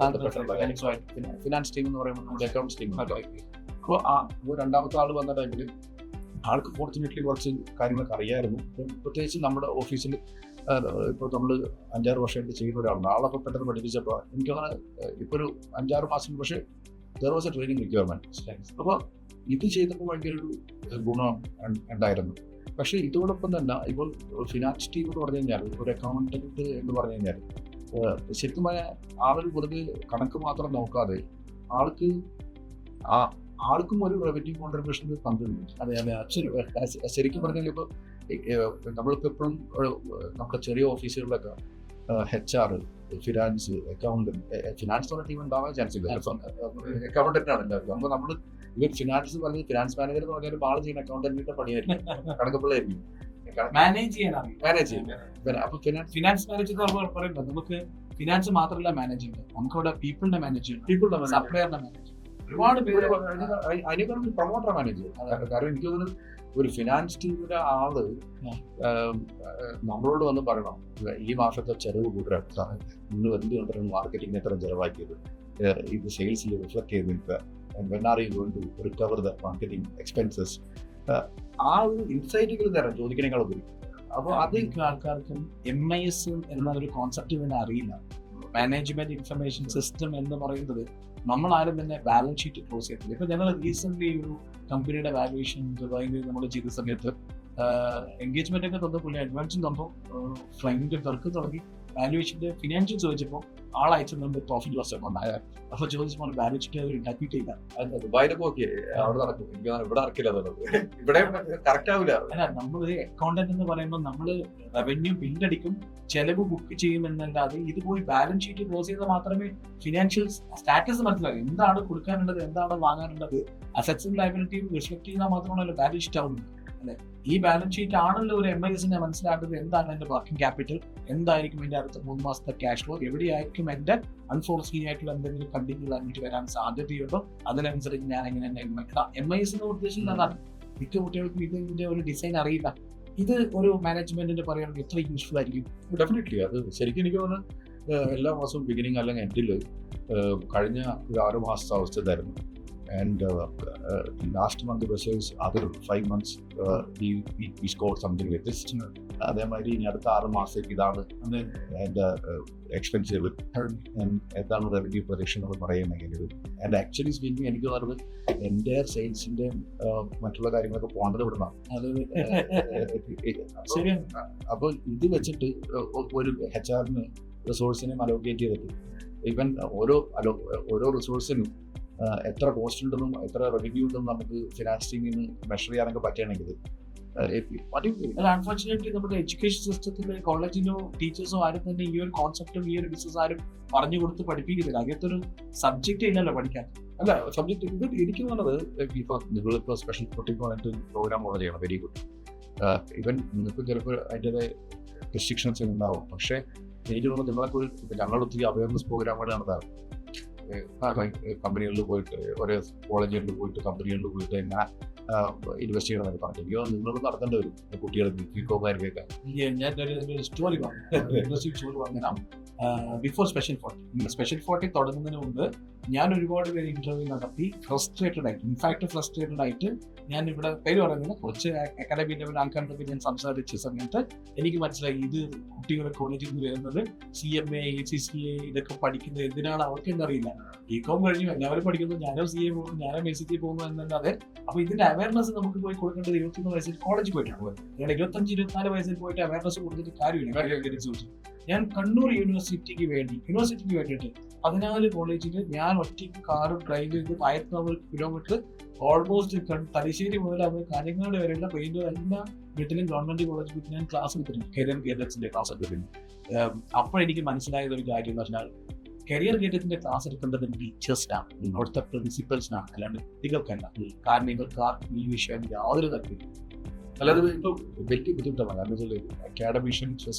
ഫിനാൻസ് ടീം എന്ന് പറയുമ്പോൾ നമ്മുടെ അക്കൗണ്ട്സ് ടീം. അപ്പോൾ രണ്ടാമത്തെ ആൾ വന്ന ടൈമിൽ ആൾക്ക് ഫോർച്ചുനേറ്റ്ലി കുറച്ച് കാര്യങ്ങളൊക്കെ അറിയായിരുന്നു. പ്രത്യേകിച്ച് നമ്മുടെ ഓഫീസിൽ ഇപ്പോൾ നമ്മൾ 5-6 വർഷമായിട്ട് ചെയ്യുന്ന ഒരാളാണ്. ആളൊക്കെ പെട്ടെന്ന് പഠിപ്പിച്ചപ്പോൾ എനിക്കങ്ങനെ ഇപ്പോൾ ഒരു 5-6 മാസം പക്ഷേ there was A training requirement. അപ്പോൾ ഇത് ചെയ്തപ്പോൾ ഭയങ്കര ഒരു ഗുണം ഉണ്ടായിരുന്നു. പക്ഷേ ഇതോടൊപ്പം തന്നെ ഇപ്പോൾ ഫിനാൻസ് ടീം എന്ന് പറഞ്ഞു കഴിഞ്ഞാൽ ഒരു അക്കൗണ്ടൻറ്റ് എന്ന് പറഞ്ഞു കഴിഞ്ഞാൽ ശരിക്കും ആളൊരു വെറുതെ കണക്ക് മാത്രം നോക്കാതെ ആൾക്കും ഒരു റവന്യൂ കോൺട്രിബ്യൂഷനിൽ പങ്കുണ്ട്. ശരിക്കും പറഞ്ഞാൽ ഇപ്പോൾ നമ്മളിപ്പോൾ എപ്പോഴും നമ്മുടെ ചെറിയ ഓഫീസുകളിലൊക്കെ HR, ഫിനാൻസ്, അക്കൗണ്ടന്റ്, ഫിനാൻസ് പറഞ്ഞ ടീം ഉണ്ടാവാൻ ചാൻസ് ഇല്ല. അക്കൗണ്ടന്റാണ് എല്ലാവർക്കും. അപ്പോൾ നമ്മൾ ഇവർ ഫിനാൻസ് പറഞ്ഞത് ഫിനാൻസ് മാനേജർ എന്ന് പറഞ്ഞാൽ ആൾ ചെയ്യുന്ന അക്കൗണ്ടന്റിന്റെ പണിയായിരിക്കും, കണക്കപ്പിള്ളായിരിക്കും മാനേജ് ചെയ്യാൻ. അപ്പൊ ഫിനാൻസ് മാനേജ് പറയുമ്പോൾ നമുക്ക് ഫിനാൻസ് മാത്രമല്ല മാനേജ് ചെയ്യുന്നത്, നമുക്കവിടെ പീപ്പിളിന്റെ മാനേജ്, സപ്ലയറിന്റെ മാനേജ്, ഒരുപാട് പേര് അതിനേക്കാളും പ്രൊമോട്ടർ മാനേജ്. കാരണം എനിക്ക് തോന്നുന്നു ഒരു ഫിനാൻസ് ടീമിന്റെ ആള് നമ്മളോട് വന്ന് പറയണം ഈ മാസത്തെ ചെലവ് കൂട്ടാൻ നിങ്ങൾ എന്ത് കണ്ടിട്ടാണ് മാർക്കറ്റിംഗ് എത്ര ചെലവാക്കിയത്, ഇത് സെയിൽസിൽ റിഫ്ലക്ട് ചെയ്ത് നിൽക്കുക, when are you going to recover the marketing expenses, ആ ഒരു ഇൻസൈറ്റുകൾ തരാം ചോദിക്കണേക്കാൾ ഉപരി. അപ്പോൾ അധികം ആൾക്കാർക്കും MIS എന്നൊരു കോൺസെപ്റ്റ് തന്നെ അറിയില്ല. മാനേജ്മെന്റ് ഇൻഫർമേഷൻ സിസ്റ്റം എന്ന് പറയുന്നത് നമ്മൾ ആരും തന്നെ ബാലൻസ് ഷീറ്റ് ക്ലോസ് ചെയ്തില്ല. ഇപ്പൊ ഞങ്ങൾ റീസെന്റ് ഒരു കമ്പനിയുടെ വാല്യുവേഷൻ നമ്മൾ ചെയ്ത സമയത്ത് എൻഗേജ്മെന്റ് ഒക്കെ തന്നപ്പോൾ അഡ്വാൻസും തന്നപ്പോൾ ക്ലൈന്റ് വർക്ക് തുടങ്ങി വാല്യുവേഷന്റെ ഫിനാൻഷ്യൽ ചോദിച്ചപ്പോൾ ആളയച്ചു നമ്മൾ പ്രോഫിറ്റ് ലോസ് ഒക്കെ ഉണ്ടായ. അപ്പോൾ ചോദിച്ചപ്പോൾ ബാലൻസ് ഷീറ്റ് അവർ ഉണ്ടാക്കിയിട്ടില്ല. ദുബായിലൊക്കെ ഓക്കെ അവിടെ നടക്കും, ഇവിടെ നടക്കില്ല, ഇവിടെ കറക്റ്റ് ആവില്ല. അല്ല, നമ്മൾ അക്കൗണ്ടന്റ് എന്ന് പറയുമ്പോൾ നമ്മൾ റവന്യൂ ബില്ലടിക്കും, ചെലവ് ബുക്ക് ചെയ്യും എന്നല്ലാതെ ഇത് പോയി ബാലൻസ് ഷീറ്റ് ക്ലോസ് ചെയ്താൽ മാത്രമേ ഫിനാൻഷ്യൽ സ്റ്റാറ്റസ് മനസ്സിലാകും. എന്താണ് കൊടുക്കാനുള്ളത്, എന്താണ് വാങ്ങാനുള്ളത്, അസറ്റ്സും ലയബിലിറ്റിയും റിഫ്ലക്ട് ചെയ്താൽ മാത്രമാണല്ലോ ബാലൻസ് ഷീറ്റ് ആവുന്നത്. അല്ലെ, ഈ ബാലൻസ് ഷീറ്റ് ആണല്ലോ ഒരു MISനെ മനസ്സിലാക്കുന്നത്. എന്താണ് എന്റെ വർക്കിംഗ് ക്യാപിറ്റൽ, എന്തായിരിക്കും എന്റെ അടുത്ത 3 മാസത്തെ ക്യാഷ് ഫ്ലോ, എവിടെയായിരിക്കും എന്റെ അൺഫോർസീൻ ആയിട്ടുള്ള എന്തെങ്കിലും കണ്ടിന്യൂ ആയിട്ട് വരാൻ സാധ്യതയുണ്ടോ, അതിനനുസരിച്ച് ഞാൻ എങ്ങനെ MIS എന്ന് ഉദ്ദേശിക്കുന്നത് അതാണ്. മിക്ക കുട്ടികൾക്കും ഇതിന്റെ ഒരു ഡിസൈൻ അറിയില്ല. ഇത് ഒരു മാനേജ്മെന്റിന്റെ പറയുന്നത് എത്ര യൂസ്ഫുൾ ആയിരിക്കും? ഡെഫിനറ്റ്ലി അത് ശരിക്കും എനിക്ക് തോന്നുന്നു എല്ലാ മാസവും ബിഗിനിങ് അല്ലെങ്കിൽ എൻഡിൽ കഴിഞ്ഞ ഒരു 6 മാസത്തെ അവസ്ഥ ഇതായിരുന്നു. And last month versus other 5 months we scored something like this. അതേമാതിരി ഇനി അടുത്ത 6 മാസത്തേക്ക് ഇതാണ് എൻ്റെ എക്സ്പെൻസീവ് എന്താണ് റവന്യൂ പ്രൊജക്ഷൻ എന്ന് പറയുന്നെങ്കിൽ. ആൻഡ് ആക്ച്വലി സ്പീക്കിംഗ് എനിക്ക് തോന്നുന്നത് എൻ്റെ സെയിൽസിൻ്റെ മറ്റുള്ള കാര്യങ്ങളൊക്കെ പോകേണ്ടത് ഇവിടുന്നാണ്. അപ്പോൾ ഇത് വെച്ചിട്ട് ഒരു HR-ന് റിസോഴ്സിനെ അലോക്കേറ്റ് ചെയ്തിട്ട് ഈവൻ ഓരോ റിസോഴ്സിനും എത്ര കോസ്റ്റ് ഉണ്ടെന്നും എത്ര റവന്യൂ ഉണ്ടെന്നും നമുക്ക് ഫിനാൻസ് ടീമിൽ നിന്ന് മെഷർ ചെയ്യാനൊക്കെ പറ്റുകയാണെങ്കിൽ അൺഫോർച്ചുനേറ്റ്ലി നമ്മുടെ എഡ്യൂക്കേഷൻ സിസ്റ്റത്തിലെ കോളേജിലോ ടീച്ചേഴ്സോ ആരും തന്നെ ഈ ഒരു കോൺസെപ്റ്റും ഈ ഒരു ബിസിനസ് ആരും പറഞ്ഞു കൊടുത്ത് പഠിപ്പിക്കുന്നില്ല. അങ്ങനത്തെ ഒരു സബ്ജക്റ്റ് ഇല്ലല്ലോ പഠിക്കാൻ. അല്ല, സബ്ജക്ട് ഇത് എനിക്ക് തോന്നുന്നത് ഇപ്പോൾ നിങ്ങളിപ്പോൾ സ്പെഷ്യൽ 40 പ്രോഗ്രാം ഓർഡർ ചെയ്യണം, വെരി ഗുഡ്. ഇവൻ നിങ്ങൾക്ക് ചിലപ്പോൾ അതിൻ്റെതായ റെസ്ട്രിക്ഷൻസ് ഉണ്ടാവും. പക്ഷേ എനിക്ക് തോന്നുന്നു നിങ്ങളൊക്കെ ഞങ്ങളൊത്തിരി അവയർനെസ് പ്രോഗ്രാമുകൾ നടത്താറ്. കമ്പനികളിൽ പോയിട്ട് ഓരോ കോളേജുകളിൽ പോയിട്ട് കമ്പനികളിൽ പോയിട്ട് എങ്ങനെ ഇൻവെസ്റ്റ് ചെയ്യണമെന്നൊക്കെ പറഞ്ഞു. എനിക്ക് നിങ്ങൾ നടത്തേണ്ടി വരും കുട്ടികൾക്ക് കേൾക്കാൻ. ഞാൻ സ്റ്റോറി പറഞ്ഞു. ബിഫോർ സ്പെഷ്യൽ 40 തുടങ്ങുന്നതിന് മുമ്പ് ഞാൻ ഒരുപാട് പേര് ഇന്റർവ്യൂ നടത്തി ഫ്രസ്ട്രേറ്റഡ് ആയിട്ട്, ഇൻഫാക്ട് ഫ്രസ്ട്രേറ്റഡ് ആയിട്ട് ഞാൻ ഇവിടെ പേര് പറയുന്നില്ല, കുറച്ച് അക്കാഡമി ലെവൽ ആൾക്കാരുടെ ഞാൻ സംസാരിച്ച സമയത്ത് എനിക്ക് മനസ്സിലായി ഇത് കുട്ടികളെ കോളേജിൽ നിന്ന് വരുന്നത് CMA ACCA ഇതൊക്കെ പഠിക്കുന്നത് എന്തിനാണ് അവർക്ക് എന്നറിയില്ല. BCom കഴിഞ്ഞു എല്ലാവരും പഠിക്കുന്നു, ഞാനും CA പോകുന്നു, ഞാനും ACCA പോകുന്നു എന്നല്ലാതെ. അപ്പൊ ഇതിന്റെ അവയർനെസ് നമുക്ക് പോയി കൊടുക്കേണ്ടത് 21 വയസ്സിൽ കോളേജിൽ പോയിട്ടാണ് പോയത്. ഞാൻ 25-24 വയസ്സിൽ പോയിട്ട് അവയർനെസ് കൊടുത്തിട്ട് കാര്യമില്ല. ഞാൻ കണ്ണൂർ യൂണിവേഴ്സിറ്റിക്ക് വേണ്ടിയിട്ട് 14 കോളേജിൽ ഞാൻ ഒറ്റയ്ക്ക് കാറ് ഡ്രൈവ് ചെയ്ത് 1400 കിലോമീറ്റർ ഓൾമോസ്റ്റ് തലശ്ശേരി മുതൽ അത് കാഞ്ഞങ്ങാട് വരെയുള്ള പെയിന്റ് എല്ലാ വീട്ടിലും ഗവൺമെന്റ് കോളേജിൽ ഞാൻ ക്ലാസ് എടുത്തിട്ടുണ്ട്, കരിയർ ഗേറ്റത്തിന്റെ ക്ലാസ് എടുത്തിട്ടുണ്ട്. അപ്പോഴെനിക്ക് മനസ്സിലായത് ഒരു കാര്യം എന്ന് പറഞ്ഞാൽ കരിയർ ഗേറ്റത്തിന്റെ ക്ലാസ് എടുക്കേണ്ടത് ടീച്ചേഴ്സിനാണ്, അവിടുത്തെ പ്രിൻസിപ്പൽസിനാണ്, അല്ലാണ്ട് കുട്ടികൾക്കല്ല. കാരണം ഇവർക്ക് ആർക്കും ഈ വിഷയം യാതൊരു താല്പര്യം. അല്ലാതെ ഇപ്പോൾ വലിയ ബുദ്ധിമുട്ടാണ്. കാരണം വെച്ചാൽ അക്കാഡമിഷ്യൻ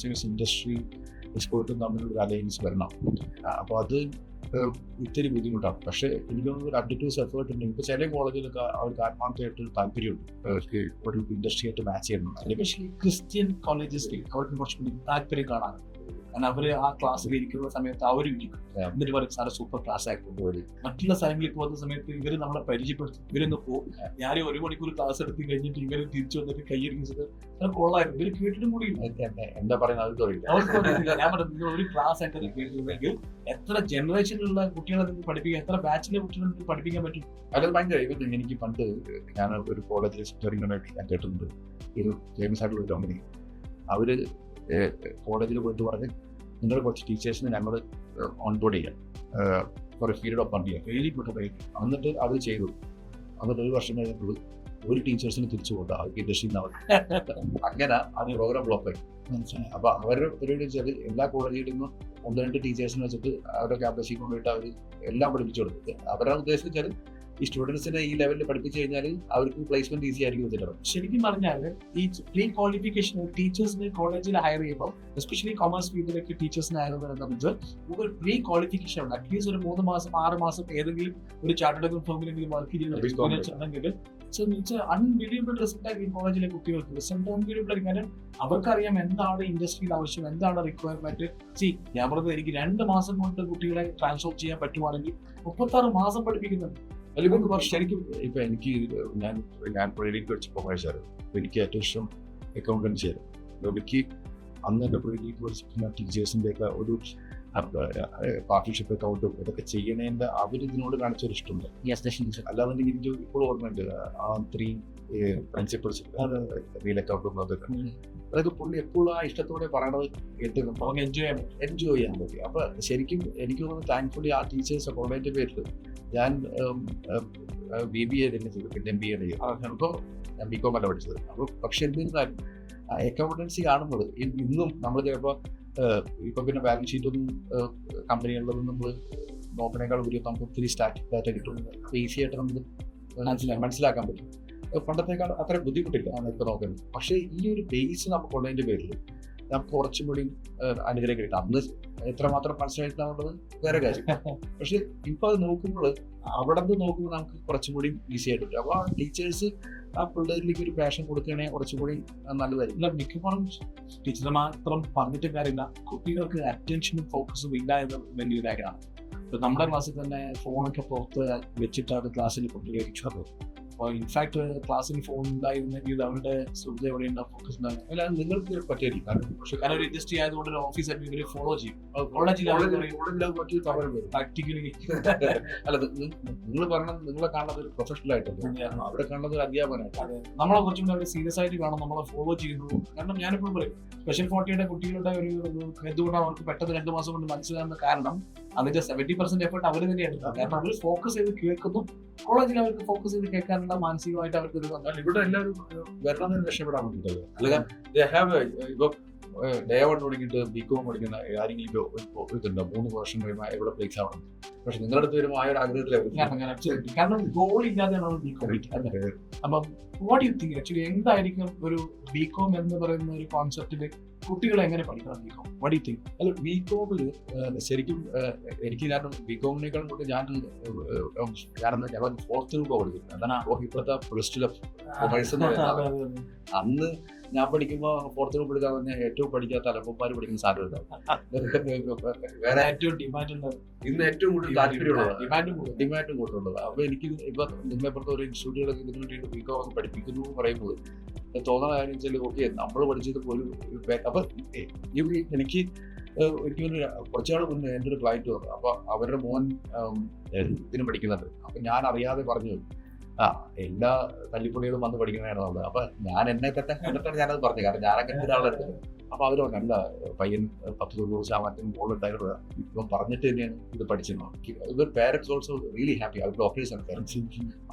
ഇൻഡസ്ട്രി എക്സ്പോർട്ടും തമ്മിലുള്ള ഒരു അലയൻസ് വരണം. അപ്പോൾ അത് ഇത്തിരി ബുദ്ധിമുട്ടാണ്. പക്ഷേ എനിക്ക് തോന്നുന്നു ഒരു അഡ്ജക്റ്റീവ്സ് എഫേർട്ട് ഉണ്ട്. ഇപ്പോൾ ചില കോളേജിലൊക്കെ അവർക്ക് ആത്മാർത്ഥമായിട്ടൊരു താല്പര്യമുണ്ട് ഒരു ഇൻഡസ്ട്രിയായിട്ട് മാച്ച് ചെയ്യണം. എസ്പെഷ്യലി ക്രിസ്ത്യൻ കോളേജസിൽ അവർക്ക് കുറച്ചുകൂടി താല്പര്യം കാണാറ്. കാരണം അവര് ആ ക്ലാസ്സിൽ ഇരിക്കുന്ന സമയത്ത് അവരും ഇരിക്കും, എന്നിട്ട് പറയും സാറ് സൂപ്പർ ക്ലാസ് ആയിക്കോട്ടെ. മറ്റുള്ള സ്ഥലങ്ങളിൽ പോകുന്ന സമയത്ത് ഇവര് നമ്മളെ പരിചയപ്പെടുത്തും, ഇവരൊന്ന് പോകും. ഞാൻ 1 മണിക്കൂർ ക്ലാസ് എടുത്ത് കഴിഞ്ഞിട്ട് ഇവര് തിരിച്ചു വന്നിട്ട് കൈയടിക്കുന്നത് കൊള്ളായിരുന്നു. ഇവര് കേട്ടിട്ടും കൂടി എന്താ പറയുന്നത് അവർക്ക് ഞാൻ പറഞ്ഞു, ഒരു ക്ലാസ് ആയിട്ട് കേട്ടിട്ടുണ്ടെങ്കിൽ എത്ര ജനറേഷനിലുള്ള കുട്ടികളെ നിങ്ങൾക്ക് പഠിപ്പിക്കാം, എത്ര ബാച്ചിലെ കുട്ടികളെ നിങ്ങൾക്ക് പഠിപ്പിക്കാൻ പറ്റും. അതായത് ഭയങ്കര ഇവൻ എനിക്ക് പണ്ട് ഞാൻ ഒരു കോളേജിൽ ഞാൻ കേട്ടിട്ടുണ്ട്, ഒരു ഫേമസ് ആയിട്ടുള്ള ഒരു കമ്പനി അവര് കോളേജിൽ പോയിട്ട് പറഞ്ഞ് നിങ്ങൾ കുറച്ച് ടീച്ചേഴ്സിനെ ഞങ്ങൾ ഓൺബോർഡ് ചെയ്യാം for a period of 1 year. Very good. എന്നിട്ട് അവർ ചെയ്തു. എന്നിട്ട് 1 വർഷം കഴിഞ്ഞിട്ടുള്ളൂ ഒരു ടീച്ചേഴ്സിന് തിരിച്ചു പോകാം അവർക്ക് ഇൻഡസ്ട്രിയിൽ നിന്ന്. അങ്ങനെ അത് പ്രോഗ്രാം ബ്ലോക്ക് ആയി. അപ്പോൾ അവരുടെ പരിപാടി വെച്ചാൽ എല്ലാ കോളേജിൽ നിന്നും 1-2 ടീച്ചേഴ്സിനെ വെച്ചിട്ട് അവരുടെ ക്യാമ്പസിൽ കൊണ്ടുപോയിട്ട് അവർ എല്ലാം പഠിപ്പിച്ചു കൊടുത്തത്. അവരുടെ ഉദ്ദേശം വെച്ചാൽ ഈ സ്റ്റുഡൻസിനെ ഈ ലെവലിൽ പഠിപ്പിച്ചു കഴിഞ്ഞാൽ അവർക്ക് പ്ലേസ്മെന്റ് ഈസി ആയിരിക്കും വെച്ചിട്ട്. ശരിക്കും പറഞ്ഞാൽ ഈ പ്രീ ക്വാളിഫിക്കേഷൻ ടീച്ചേഴ്സിന് കോളേജിൽ ഹയർ ചെയ്യുമ്പോൾ, എസ്പെഷ്യലി കോമേഴ്സ് ഫീൽഡിലേക്ക് ടീച്ചേഴ്സിന് ഹയർ ചെയ്യുന്നത് ഒരു പ്രീ ക്വാളിഫിക്കേഷൻ ഉണ്ട്. അറ്റ്ലീസ്റ്റ് ഒരു 3 മാസം 6 മാസം ഏതെങ്കിലും ഒരു ചാർട്ടേഡ് അക്കൗണ്ട് ഫേമിലെങ്കിലും വർക്ക് ചെയ്യുന്നുണ്ടെങ്കിൽ അൺബിലീവബിൾ റിസൾട്ട് ആയിരിക്കും കോളേജിലെ കുട്ടികൾക്ക്. റിസൾട്ട് അൺബിലീവബിൾ ആയിരിക്കും. കാരണം അവർക്കറിയാം എന്താണ് ഇൻഡസ്ട്രിയിൽ ആവശ്യം, എന്താണ് റിക്വയർമെന്റ്. ഞാൻ പറഞ്ഞത് എനിക്ക് 2 മാസം കൊണ്ട് കുട്ടികളെ ട്രാൻസ്ഫോം ചെയ്യാൻ പറ്റുവാണെങ്കിൽ 36 മാസം പഠിപ്പിക്കുന്നുണ്ട്. അല്ലെങ്കിൽ ശരിക്കും ഇപ്പൊ എനിക്ക് ഞാൻ പ്രീഡിക്ക് വെച്ച് കൊമേഴ്സായിരുന്നു. അപ്പോൾ എനിക്ക് ഏറ്റവും ഇഷ്ടം അക്കൗണ്ടൻസി ആയിരുന്നു. എനിക്ക് അന്ന് എൻ്റെ പ്രീഡിക്ക് വെച്ചിട്ട് ടീച്ചേഴ്സിൻ്റെ ഒക്കെ ഒരു പാർട്ട്ണർഷിപ്പ് അക്കൗണ്ടും ഇതൊക്കെ ചെയ്യുന്നതിൻ്റെ അവരിതിനോട് കാണിച്ചൊരു ഇഷ്ടമുണ്ട്. അല്ലാന്നുണ്ടെങ്കിൽ എനിക്ക് ഇപ്പോൾ ഓർമ്മയുണ്ട് ആ 3 പ്രിൻസിപ്പൾസ് റീൽ അക്കൗണ്ടും അതൊക്കെ. അതൊക്കെ പുള്ളി എപ്പോഴും ആ ഇഷ്ടത്തോടെ പറയണത് കേട്ട് എൻജോയ് ചെയ്യാൻ പറ്റി. അപ്പോൾ ശരിക്കും എനിക്ക് തോന്നുന്നു താങ്ക്ഫുള്ളി ആ ടീച്ചേഴ്സ് കോളേജിൻ്റെ പേരിൽ ഞാൻ BBA തന്നെ ചെയ്തു, പിന്നെ MBA ചെയ്തു. അപ്പോൾ ഞാൻ BCom അല്ല പഠിച്ചത്. അപ്പോൾ പക്ഷെ എന്തിരുന്നാലും അക്കൗണ്ടൻസി കാണുന്നത് ഇന്നും നമ്മൾ ചിലപ്പോൾ ഇപ്പം പിന്നെ ബാലൻസ് ഷീറ്റൊന്നും കമ്പനികളിലൊന്നും നമ്മൾ നോക്കണേക്കാൾ ഉപരി നമുക്ക് ഒത്തിരി സ്റ്റാറ്റിക് ഡാറ്റ കിട്ടും. അപ്പോൾ ഈസി ആയിട്ട് നമുക്ക് മനസ്സിലാക്കാൻ പറ്റും. പണ്ടത്തേക്കാൾ അത്ര ബുദ്ധിമുട്ടില്ല ഇപ്പോൾ നോക്കുന്നത്. പക്ഷേ ഈ ഒരു ബേസ് നമുക്കുള്ളതിൻ്റെ പേരിൽ നമുക്ക് കുറച്ചും കൂടി അനുഗ്രഹം കിട്ടും. അന്ന് എത്രമാത്രം മനസ്സിലായിട്ടുള്ളത് വേറെ കാര്യം. പക്ഷെ ഇപ്പൊ അത് നോക്കുമ്പോൾ അവിടെ നിന്ന് നോക്കുമ്പോൾ നമുക്ക് കുറച്ചും കൂടി ഈസി ആയിട്ട് പറ്റും. അപ്പോൾ ആ ടീച്ചേഴ്സ് ആ പിള്ളേരിലേക്ക് ഒരു പാഷൻ കൊടുക്കുകയാണെങ്കിൽ കുറച്ചും കൂടി നല്ലതായിരിക്കും. മിക്കവാറും ടീച്ചർ മാത്രം പറഞ്ഞിട്ട് കാര്യമില്ല, കുട്ടികൾക്ക് അറ്റൻഷനും ഫോക്കസും ഇല്ല എന്ന് വലിയൊരു കാര്യമാണ്. ഇപ്പൊ നമ്മുടെ ക്ലാസ്സിൽ തന്നെ ഫോണൊക്കെ പുറത്ത് വെച്ചിട്ടാണ് ക്ലാസ്സിൽ കുട്ടികളെ ഇരിക്കുന്നത്. അപ്പോൾ ഇൻഫാക്ട് ക്ലാസ്സിൽ ഫോൺ ഉണ്ടായിരുന്നെങ്കിൽ അവരുടെ ശ്രദ്ധ എവിടെയുണ്ട്, ഫോക്കസ് ഉണ്ടാകും. അല്ലാതെ നിങ്ങൾക്ക് പറ്റിയായിരിക്കും. കാരണം ഒരു ഇൻഡസ്ട്രി ആയതുകൊണ്ട് ഒരു ഓഫീസ് ഇവർ ഫോളോ ചെയ്യും. പ്രാക്ടിക്കലി അല്ല, നിങ്ങൾ പറഞ്ഞത് നിങ്ങളെ കാണുന്നത് ഒരു പ്രൊഫഷണൽ ആയിട്ടല്ല, അവിടെ കാണുന്നത് ഒരു അധ്യാപകനായിട്ട്. നമ്മളെ കുറച്ചും കൂടി സീരിയസ് ആയിട്ട് കാണും, നമ്മളെ ഫോളോ ചെയ്യുന്നു. കാരണം ഞാനിപ്പോഴും പറയും സ്പെഷ്യൽ 40യുടെ കുട്ടികളുടെ ഒരു എന്തുകൊണ്ടാണ് അവർക്ക് പെട്ടെന്ന് 2 മാസം കൊണ്ട് മനസ്സിലാകുന്ന കാരണം അതിന്റെ 70% എഫേർട്ട് അവർ തന്നെയാണ്. കാരണം അവർ ഫോക്കസ് ചെയ്ത് കേൾക്കുന്നു. കോളേജിൽ അവർക്ക് ഫോക്കസ് ചെയ്ത് കേൾക്കാനുള്ള മാനസികമായിട്ട് അവർക്ക് ഇവിടെ എല്ലാവരും വരണമെന്ന് രക്ഷപ്പെടാൻ വേണ്ടിയിട്ടത്. അല്ലെങ്കിൽ ഇപ്പൊ ഡേ 1 തുടങ്ങിയിട്ട് BCom പഠിക്കുന്ന ആരെങ്കിലും ഇതുണ്ടോ 3 വർഷം കഴിയുമ്പോൾ എവിടെ പ്ലേസ് ആവണം. പക്ഷെ നിങ്ങളുടെ അടുത്ത് വരുമ്പോൾ ആ ഒരു ആഗ്രഹത്തിലായിരുന്നു. കാരണം ഗോൾ ഇല്ലാതെയാണ് BCom. അപ്പം വാട്ട് യു തിങ്ക് ആക്ച്വലി എന്തായിരിക്കും ഒരു BCom എന്ന് പറയുന്ന ഒരു കോൺസെപ്റ്റില് കുട്ടികളെ എങ്ങനെ പഠിക്കണം BCom? What you think? അല്ല, BComല് ശരിക്കും എനിക്ക് ഞാൻ BComനേക്കാളും കൂടി ഞാനന്ന് 4th ഗ്രൂപ്പ് പഠിക്കുന്നത്. അതാണ് ഇപ്പോഴത്തെ +2 കൊമേഴ്സ് എന്ന് പറയുന്നത്. അന്ന് ഞാൻ പഠിക്കുമ്പോൾ 4th ഗ്രൂപ്പ് എടുക്കാൻ തന്നെ ഏറ്റവും പഠിക്കാത്ത അലപ്പന്മാർ പഠിക്കുന്ന സാധനം വേറെ ഏറ്റവും ഡിമാൻഡ് ഇന്ന് ഏറ്റവും കൂടുതൽ താല്പര്യമുള്ളത് ഡിമാൻഡും കൂടുതലുള്ളത്. അപ്പോൾ എനിക്ക് ഇപ്പൊ നിങ്ങളെപ്പുറത്തെ ഒരു ഇൻസ്റ്റിറ്റ്യൂട്ടുകളൊക്കെ ഇതിനു വേണ്ടിയിട്ട് BCom പഠിപ്പിക്കുന്നു എന്ന് പറയുമ്പോൾ തോന്നുന്ന കാര്യം വെച്ചാൽ ഓക്കെ നമ്മൾ പഠിച്ചത് ഒരു അപ്പൊ എനിക്ക് കുറച്ചാൾ മുന്നേ എൻ്റെ ഒരു ക്ലയൻറ്റ് വന്നു. അപ്പൊ അവരുടെ മോൻ ഇതിന് പഠിക്കുന്നുണ്ട്. അപ്പൊ ഞാൻ അറിയാതെ പറഞ്ഞു എല്ലാ തല്ലിപ്പൊളികളും വന്ന് പഠിക്കുന്നതാണ് നമ്മള്. അപ്പൊ ഞാൻ എന്നെ കണ്ടിട്ടാണ് ഞാനത് പറഞ്ഞു. കാരണം ഞാൻ അങ്ങനെ ഒരാളെടുത്തത്. അപ്പോൾ അവർ നല്ല പയ്യൻ 10-90% മുകളിലുണ്ടായിരുന്നു. ഇപ്പം പറഞ്ഞിട്ട് തന്നെയാണ് ഇത് പഠിച്ചിരുന്നത്. ഇവർ പാരൻസ് ഓൾസോ റിയലി ഹാപ്പി. അവരുടെ ഓഫീസ് ആണ് പാരൻസ്,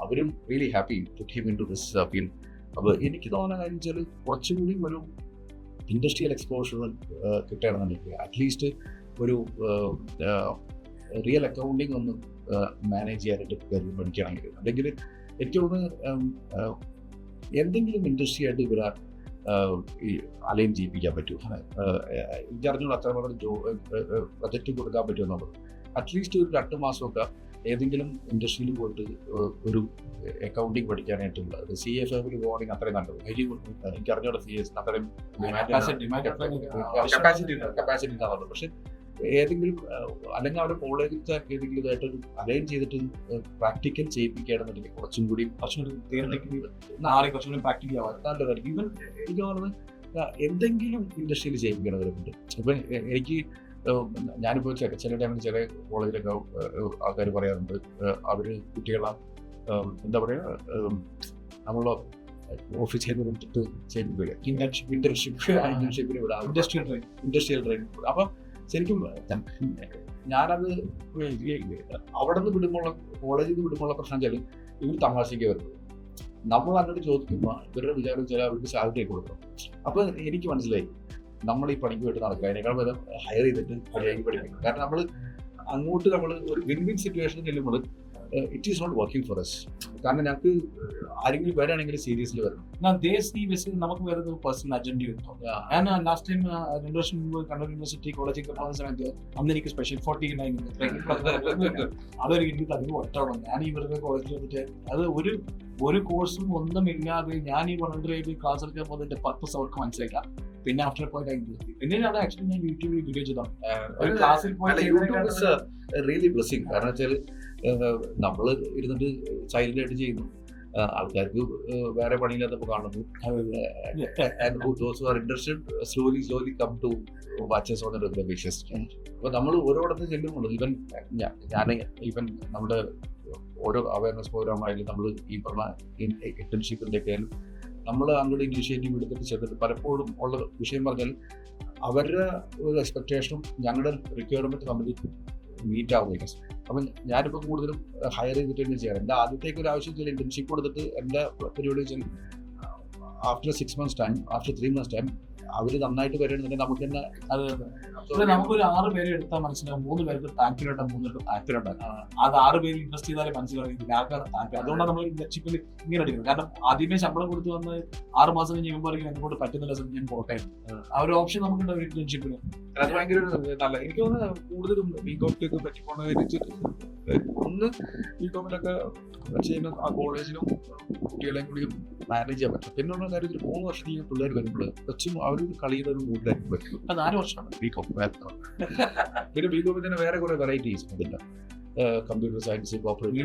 അവരും really happy put him into this field. അപ്പോൾ എനിക്ക് തോന്നുന്ന കാര്യം വെച്ചാൽ കുറച്ചുകൂടി ഒരു ഇൻഡസ്ട്രിയൽ എക്സ്പോഷർ കിട്ടുകയാണെന്നുണ്ടെങ്കിൽ അറ്റ്ലീസ്റ്റ് ഒരു റിയൽ അക്കൗണ്ടിങ് ഒന്ന് മാനേജ് ചെയ്യാനായിട്ട് പഠിക്കുകയാണെങ്കിൽ, അല്ലെങ്കിൽ ഏറ്റവും എന്തെങ്കിലും ഇൻഡസ്ട്രി ആയിട്ട് ഇവരെ അലൈൻ ചെയ്യിപ്പിക്കാൻ പറ്റും. എനിക്കറിഞ്ഞുകൊണ്ട് അത്രമാത്രം പ്രൊജക്റ്റ് കൊടുക്കാൻ പറ്റുമെന്നുള്ളത്. അറ്റ്ലീസ്റ്റ് ഒരു 2 മാസമൊക്കെ ഏതെങ്കിലും ഇൻഡസ്ട്രിയിൽ പോയിട്ട് ഒരു അക്കൗണ്ടിങ് പഠിക്കാനായിട്ടുള്ള CA ഫേമിൽ പോകണമെങ്കിൽ അത്രയും നല്ലത്. എനിക്കറിഞ്ഞോടെ CS അത്രയും കപ്പാസിറ്റി ഉണ്ടാവുള്ളൂ. പക്ഷെ ഏതെങ്കിലും അല്ലെങ്കിൽ അവരുടെ കോളേജിലത്തെ ഏതെങ്കിലും ഇതായിട്ട് അലൈൻ ചെയ്തിട്ട് പ്രാക്ടിക്കൽ ചെയ്യിപ്പിക്കുകയാണെന്നുണ്ടെങ്കിൽ കുറച്ചും കൂടി പ്രാക്ടിക്കൽ ആവാം നല്ലതായിരിക്കും. ഈവൻ എനിക്ക് തോന്നുന്നത് എന്തെങ്കിലും ഇൻഡസ്ട്രിയിൽ ചെയ്യിപ്പിക്കണവരുണ്ട്. ഇപ്പം എനിക്ക് ഞാനിപ്പോൾ ചില ടൈമിൽ ചില കോളേജിലൊക്കെ ആൾക്കാർ പറയാറുണ്ട്, അവർ കുട്ടികളെ എന്താ പറയുക നമ്മളെ ഓഫീസിൽ വിട്ടിട്ട് ചെയ്യിപ്പിക്കുക, ഇന്റേൺഷിപ്പിന് വിടാം, ഇൻഡസ്ട്രിയൽ ട്രെയിനിങ്. അപ്പം ശരിക്കും ഞാനത് അവിടെ നിന്ന് വിടുമ്പോൾ കോളേജിൽ നിന്ന് വിടുമ്പോൾ പ്രശ്നം വെച്ചാൽ ഇവർ തമാശയ്ക്ക് വരുന്നത്. നമ്മൾ അങ്ങോട്ട് ചോദിക്കുമ്പോൾ ഇവരുടെ വിചാരം വെച്ചാൽ അവർക്ക് സാലറി കൊടുക്കണം. അപ്പോൾ എനിക്ക് മനസ്സിലായി നമ്മൾ ഈ പണിക്ക് വേണ്ടി നടക്കുക അതിനേക്കാൾ വരെ ഹയർ ചെയ്തിട്ട് മര്യാദയ്ക്ക് പഠിപ്പിക്കണം. കാരണം നമ്മൾ അങ്ങോട്ട് നമ്മൾ ഒരു വിൻ വിൻ സിറ്റുവേഷനിൽ ചെല്ലുമ്പോൾ it is not working for us. കാരണം ഞങ്ങൾക്ക് ആരെങ്കിലും വരാണെങ്കിൽ സീരിയസ്ലി വരണം. നമുക്ക് വേറെ പേഴ്സണൽ അജണ്ട കിട്ടും. ഞാൻ ലാസ്റ്റ് ടൈം 2 വർഷം മുമ്പ് കണ്ണൂർ യൂണിവേഴ്സിറ്റി കോളേജിൽ പോകുന്ന സമയത്ത് അന്ന് എനിക്ക് സ്പെഷ്യൽ 40 ഉണ്ടായിരുന്നു. അതൊരു എനിക്ക് അതിന് ഒറ്റവണം. ഞാൻ ഈ വെറുതെ കോളേജിൽ വന്നിട്ട് അത് ഒരു കോഴ്സും ഒന്നും ഇല്ലാതെ ഞാൻ ഈ 100 ക്ലാസ് എടുക്കാൻ പോകുന്നതിന്റെ പർപ്പസ് അവർക്ക് മനസ്സിലാക്കാം. പിന്നെ ആഫ്റ്റർ പോയിട്ട് പിന്നീടാണ് ആക്ച്വലി ഞാൻ യൂട്യൂബിൽ വീഡിയോ ചെയ്തത്. ഒരു ക്ലാസ്സിൽ പോയി റിയലി ബ്ലെസ്സിങ്. കാരണം വെച്ചാൽ നമ്മൾ ഇരുന്നിട്ട് സൈലന്റ് ആയിട്ട് ചെയ്യുന്നു, ആൾക്കാർക്ക് വേറെ പണിയില്ലാത്തപ്പോൾ കാണുന്നു. Slowly come to watches on regular basis. അപ്പോൾ നമ്മൾ ഓരോടത്ത് ചെല്ലുമ്പോൾ ഈവൻ നമ്മുടെ ഓരോ അവയർനെസ് പ്രോഗ്രാം ആയാലും നമ്മൾ ഈ പറഞ്ഞ ഇന്റേൺഷിപ്പിൻ്റെ ഒക്കെ ആയാലും നമ്മൾ അങ്ങോട്ട് ഇനീഷ്യേറ്റീവ് എടുത്തിട്ട് ചെന്നിട്ട് പലപ്പോഴും ഉള്ള വിഷയം പറഞ്ഞാൽ അവരുടെ ഒരു എക്സ്പെക്ടേഷനും ഞങ്ങളുടെ റിക്വയർമെൻറ്റ് തമ്മിൽ മീറ്റ് ആവുകയില്ല. അപ്പം ഞാനിപ്പോൾ കൂടുതലും ഹയർ ചെയ്തിട്ട് തന്നെ ചെയ്യാറ്. എൻ്റെ ആദ്യത്തേക്ക് ഒരു ആവശ്യം വെച്ചാൽ ഇന്റേൺഷിപ്പ് കൊടുത്തിട്ട് എൻ്റെ പരിപാടി വെച്ചാൽ after 6 months time, after 3 months time അവർ നന്നായിട്ട് വരണമെന്നുണ്ടെങ്കിൽ നമുക്ക് തന്നെ നമുക്കൊരു 6 പേരെ എടുത്താൽ മനസ്സിലാവും 3 പേർക്ക് താല്പര്യമുണ്ടാകും, 3 പേർക്ക് താല്പര്യമുണ്ടാകും. അത് 6 പേര് ഇൻവെസ്റ്റ് ചെയ്താലേ മനസ്സിലാവും ആർക്കാണ് താല്പര്യം. അതുകൊണ്ടാണ് നമ്മൾ ഇന്റേൺഷിപ്പിൽ ഇങ്ങനെ എടുക്കുന്നത്. കാരണം ആദ്യമേ ശമ്പളം കൊടുത്ത് വന്ന് 6 മാസം കഴിഞ്ഞ് കഴിയുമ്പോൾ എന്നെക്കൊണ്ട് പറ്റുന്നില്ല, ഞാൻ പോട്ടെ. ആ ഒരു ഓപ്ഷൻ നമുക്കുണ്ട് ഇന്റേൺഷിപ്പിൽ. അത് ഭയങ്കര നല്ല. എനിക്ക് തോന്നുന്നത് കൂടുതലും ബികോമിലേക്ക് പറ്റിപ്പോണ ഒന്ന് ബികോമിലൊക്കെ ചെയ്യുന്ന ആ കോളേജിലും കുട്ടികളെയും കൂടി മാനേജ് ചെയ്യാൻ പറ്റും. പിന്നെയുള്ള കാര്യത്തിൽ 3 വർഷത്തിൽ പിള്ളേർ വരുമ്പോൾ കുറച്ചും അവരൊരു കളിയുടെ ഒരു മൂഡിലായിരിക്കും പറ്റും. 4 വർഷമാണ് ബികോം. പിന്നെ ബികോമിൽ തന്നെ വേറെ കുറെ വെറൈറ്റീസ് ഉണ്ടല്ലോ, കമ്പ്യൂട്ടർ സയൻസ്, കോർപ്പറേറ്റ്.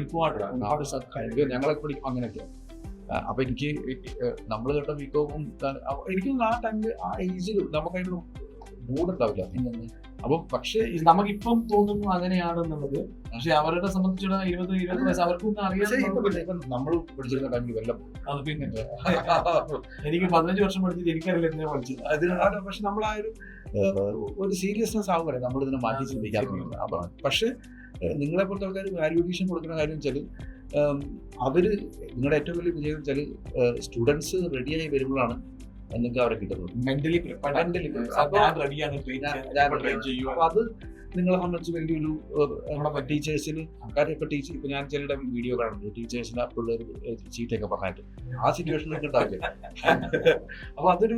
ഞങ്ങളൊക്കെ പഠിക്കുമ്പോൾ അങ്ങനെയൊക്കെയാണ്. അപ്പൊ എനിക്ക് നമ്മൾ കേട്ട ബികോമും എനിക്ക് ആ ടൈമിൽ ആ ഏജിൽ നമുക്കതിനൊരു മൂടുണ്ടാവില്ല. അപ്പം പക്ഷേ നമുക്കിപ്പം തോന്നുന്നു അങ്ങനെയാണെന്നുള്ളത്. പക്ഷെ അവരുടെ സംബന്ധിച്ചിടത്തോളം 20 വയസ്സ് അവർക്കൊന്നും അറിയാം. നമ്മൾ പഠിച്ചിരുന്ന ടൈമിൽ വല്ല അത് പിന്നെ എനിക്ക് 15 വർഷം പഠിച്ചിട്ട് എനിക്കറിയില്ല എന്തിനാ പഠിച്ചത്. അതിനാണ്. പക്ഷെ നമ്മൾ ആ ഒരു സീരിയസ്നെസ് ആവുകയാണ് നമ്മൾ ഇതിനെ മാറ്റി ചിന്തിക്കാറുണ്ട്. അപ്പം പക്ഷെ നിങ്ങളെ പോലത്തെ ആൾക്കാർ വാല്യൂഡേഷൻ കൊടുക്കുന്ന കാര്യം വെച്ചാൽ അവര് നിങ്ങളുടെ ഏറ്റവും വലിയ വിജയം വെച്ചാൽ സ്റ്റുഡൻസ് റെഡിയായി വരുമ്പോഴാണ് നിങ്ങൾക്ക് അവരെ കിട്ടുന്നത്. അത് നിങ്ങളെ സംബന്ധിച്ച് വലിയൊരു നമ്മുടെ ടീച്ചേഴ്സിന് കാര്യമൊക്കെ ടീച്ചർ ഇപ്പൊ ഞാൻ ചില വീഡിയോ കാണുന്നുണ്ട്, ടീച്ചേഴ്സിന് പിള്ളേർ ചീറ്റൊക്കെ പറഞ്ഞിട്ട് ആ സിറ്റുവേഷനിലൊക്കെ ഉണ്ടാവില്ല. അപ്പൊ അതൊരു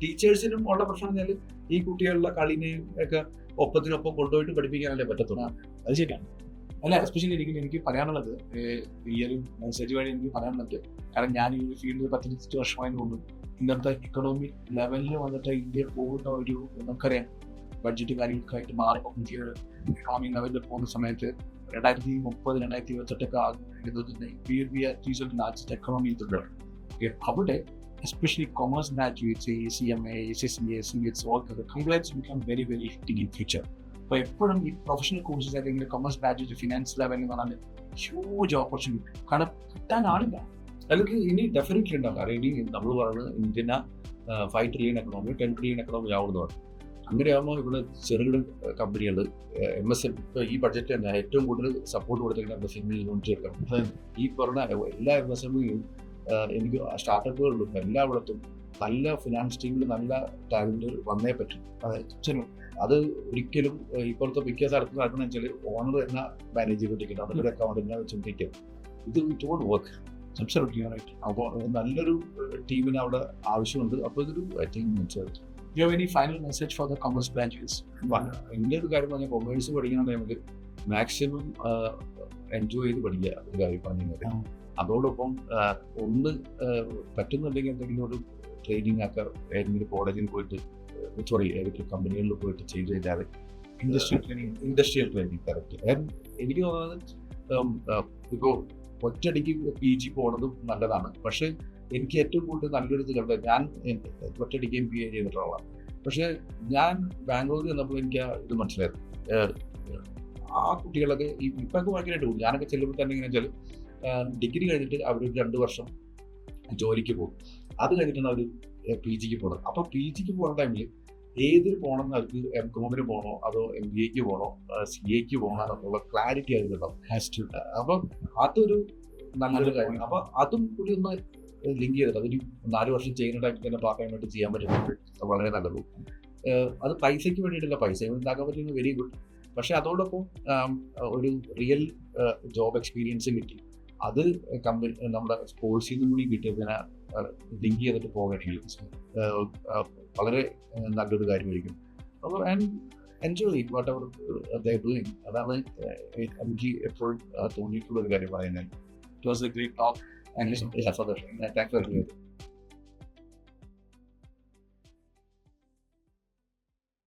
ടീച്ചേഴ്സിനും ഉള്ള പ്രശ്നം വെച്ചാൽ ഈ കുട്ടികളുടെ കളിനെയും ഒക്കെ ഒപ്പത്തിനൊപ്പം കൊണ്ടുപോയിട്ട് പഠിപ്പിക്കാനല്ലേ പറ്റത്തുള്ളൂ. അത് ശരിയാണ്. അല്ല, എസ്പെഷ്യലി എനിക്ക് പറയാനുള്ളത് ഈ ഒരു മെസ്സേജ് വഴി എനിക്ക് പറയാനുള്ളത്, കാരണം ഞാൻ ഈ ഫീൽഡിൽ 10-15 വർഷമായതുകൊണ്ട് ഇന്നത്തെ എക്കണോമിക് ലെവലിൽ വന്നിട്ട് ഇന്ത്യ പോകുന്ന ഒരു നമുക്കറിയാം ബഡ്ജറ്റ് കാര്യങ്ങൾക്കായിട്ട് മാറി എക്കണോമിക് ലെവലിൽ പോകുന്ന സമയത്ത് 2030-2028 ലാർജസ്റ്റ് എക്കണോമി അവിടെ especially commerce graduates, CMA, CCA, CX, all the compliance become very, very hectic in future. അപ്പോൾ എപ്പോഴും ഈ പ്രൊഫഷണൽ കോഴ്സസ് അല്ലെങ്കിൽ കൊമേഴ്സ് ഗ്രാജുവേറ്റ് ഫിനാൻസ് ലെവലിൽ എന്ന് പറഞ്ഞാൽ ഹ്യൂജ് ഓപ്പർച്യൂണിറ്റി. കാരണം കിട്ടാൻ ആളില്ല. അല്ലെങ്കിൽ ഇനി ഡെഫിനറ്റ്ലി ഉണ്ടാവും. കാരണം ഇനി നമ്മൾ പറയുന്നത് ഇന്ത്യനെ 5 ട്രില്യൺ എക്കണോമി 10 ട്രില്യൺ എക്കണോമി ആവുന്നതാണ്. അങ്ങനെയാകുമ്പോൾ ഇവിടെ ചെറുകിട കമ്പനികൾ MSME ഇപ്പോൾ ഈ ബഡ്ജറ്റ് തന്നെ ഏറ്റവും കൂടുതൽ സപ്പോർട്ട് കൊടുത്തിരിക്കുന്ന MSME യൂണിറ്റുകൾക്കാണ്. ഈ പറഞ്ഞ എല്ലാ MSMEയും എനിക്ക് സ്റ്റാർട്ടപ്പുകളിലും എല്ലായിടത്തും നല്ല ഫിനാൻസ് ടീമിൽ നല്ല ടാലന്റ് വന്നേ പറ്റും. അത് ഒരിക്കലും ഇപ്പോഴത്തെ മിക്ക സ്ഥലത്ത് നടക്കുന്ന വെച്ചാൽ ഓണർ എന്ന മാനേജ് ചെയ്തിരിക്കുന്നത് അവരുടെ അക്കൗണ്ടിനെ വെച്ചിരിക്കും. ഇത് ഇറ്റ് വർക്ക്. അപ്പോൾ നല്ലൊരു ടീമിന് അവിടെ ആവശ്യമുണ്ട്. അപ്പോൾ ഇതൊരു I think You have any final message for the commerce graduates? എൻ്റെ ഒരു കാര്യം പറഞ്ഞാൽ കൊമേഴ്സ് പഠിക്കുന്ന ടൈമിൽ മാക്സിമം എൻജോയ് ചെയ്ത് പഠിക്കുക ഒരു കാര്യം പറഞ്ഞു. അതോടൊപ്പം ഒന്ന് പറ്റുന്നുണ്ടെങ്കിൽ എന്തെങ്കിലും ഒരു ട്രെയിനിങ് ഒക്കെ ഏതെങ്കിലും കോളേജിൽ പോയിട്ട് ഏതൊക്കെ കമ്പനികളിൽ പോയിട്ട് ചെയ്ത് കഴിഞ്ഞാൽ ഇൻഡസ്ട്രിയൽ ട്രെയിനിങ് കറക്റ്റ്. എനിക്ക് തോന്നുന്നത് ഇപ്പോൾ ഒറ്റയടിക്ക് PG പോകുന്നതും നല്ലതാണ്. പക്ഷേ എനിക്ക് ഏറ്റവും കൂടുതൽ നല്ലൊരു ഇത് കണ്ടത് ഞാൻ ഒറ്റയടിക്ക് MBA ചെയ്തിട്ടുള്ളതാണ്. പക്ഷേ ഞാൻ ബാംഗ്ലൂരിൽ വന്നപ്പോൾ എനിക്ക് ഇത് മനസ്സിലായത് ആ കുട്ടികളൊക്കെ ഇപ്പൊക്കെ ഭയങ്കരമായിട്ട് പോകും. ഞാനൊക്കെ ചെല്ലുമ്പോൾ തന്നെ എങ്ങനെ വെച്ചാൽ ഡിഗ്രി കഴിഞ്ഞിട്ട് അവർ 2 വർഷം ജോലിക്ക് പോകും. അത് കഴിഞ്ഞിട്ടാണ് അവർ PGക്ക് പോകുന്നത്. അപ്പോൾ PGക്ക് പോകുന്ന ടൈമിൽ ഏതിൽ പോകണമെന്ന് അവർക്ക് MCOMന് പോകണോ അതോ MBAക്ക് പോകണോ CAക്ക് പോകണോ എന്നുള്ള ക്ലാരിറ്റി അതിലുണ്ടാവും. അപ്പം അതൊരു നല്ലൊരു കാര്യം. അപ്പോൾ അതും കൂടി ഒന്ന് ലിങ്ക് ചെയ്തിട്ട് അതൊരു 4 വർഷം ചെയ്യുന്ന ടൈമിൽ തന്നെ പാർട്ട് ടൈമായിട്ട് ചെയ്യാൻ പറ്റുന്നത് വളരെ നല്ലത്. അത് പൈസയ്ക്ക് വേണ്ടിയിട്ടില്ല, പൈസ ഉണ്ടാക്കാൻ പറ്റുന്നത് വെരി ഗുഡ്. പക്ഷെ അതോടൊപ്പം ഒരു റിയൽ ജോബ് എക്സ്പീരിയൻസ് കിട്ടി. അത് കമ്പനി നമ്മുടെ സ്പോർട്സിൽ നിന്നും കൂടി കിട്ടിയതിനെ ലിങ്ക് ചെയ്തിട്ട് പോകുകയാണെങ്കിൽ വളരെ നല്ലൊരു കാര്യമായിരിക്കും. അപ്പോൾ enjoy what ever they are doing. അതാണ് എനിക്ക് എപ്പോഴും തോന്നിയിട്ടുള്ള ഒരു കാര്യം പറയുന്നത്. It was a great talk. Thanks for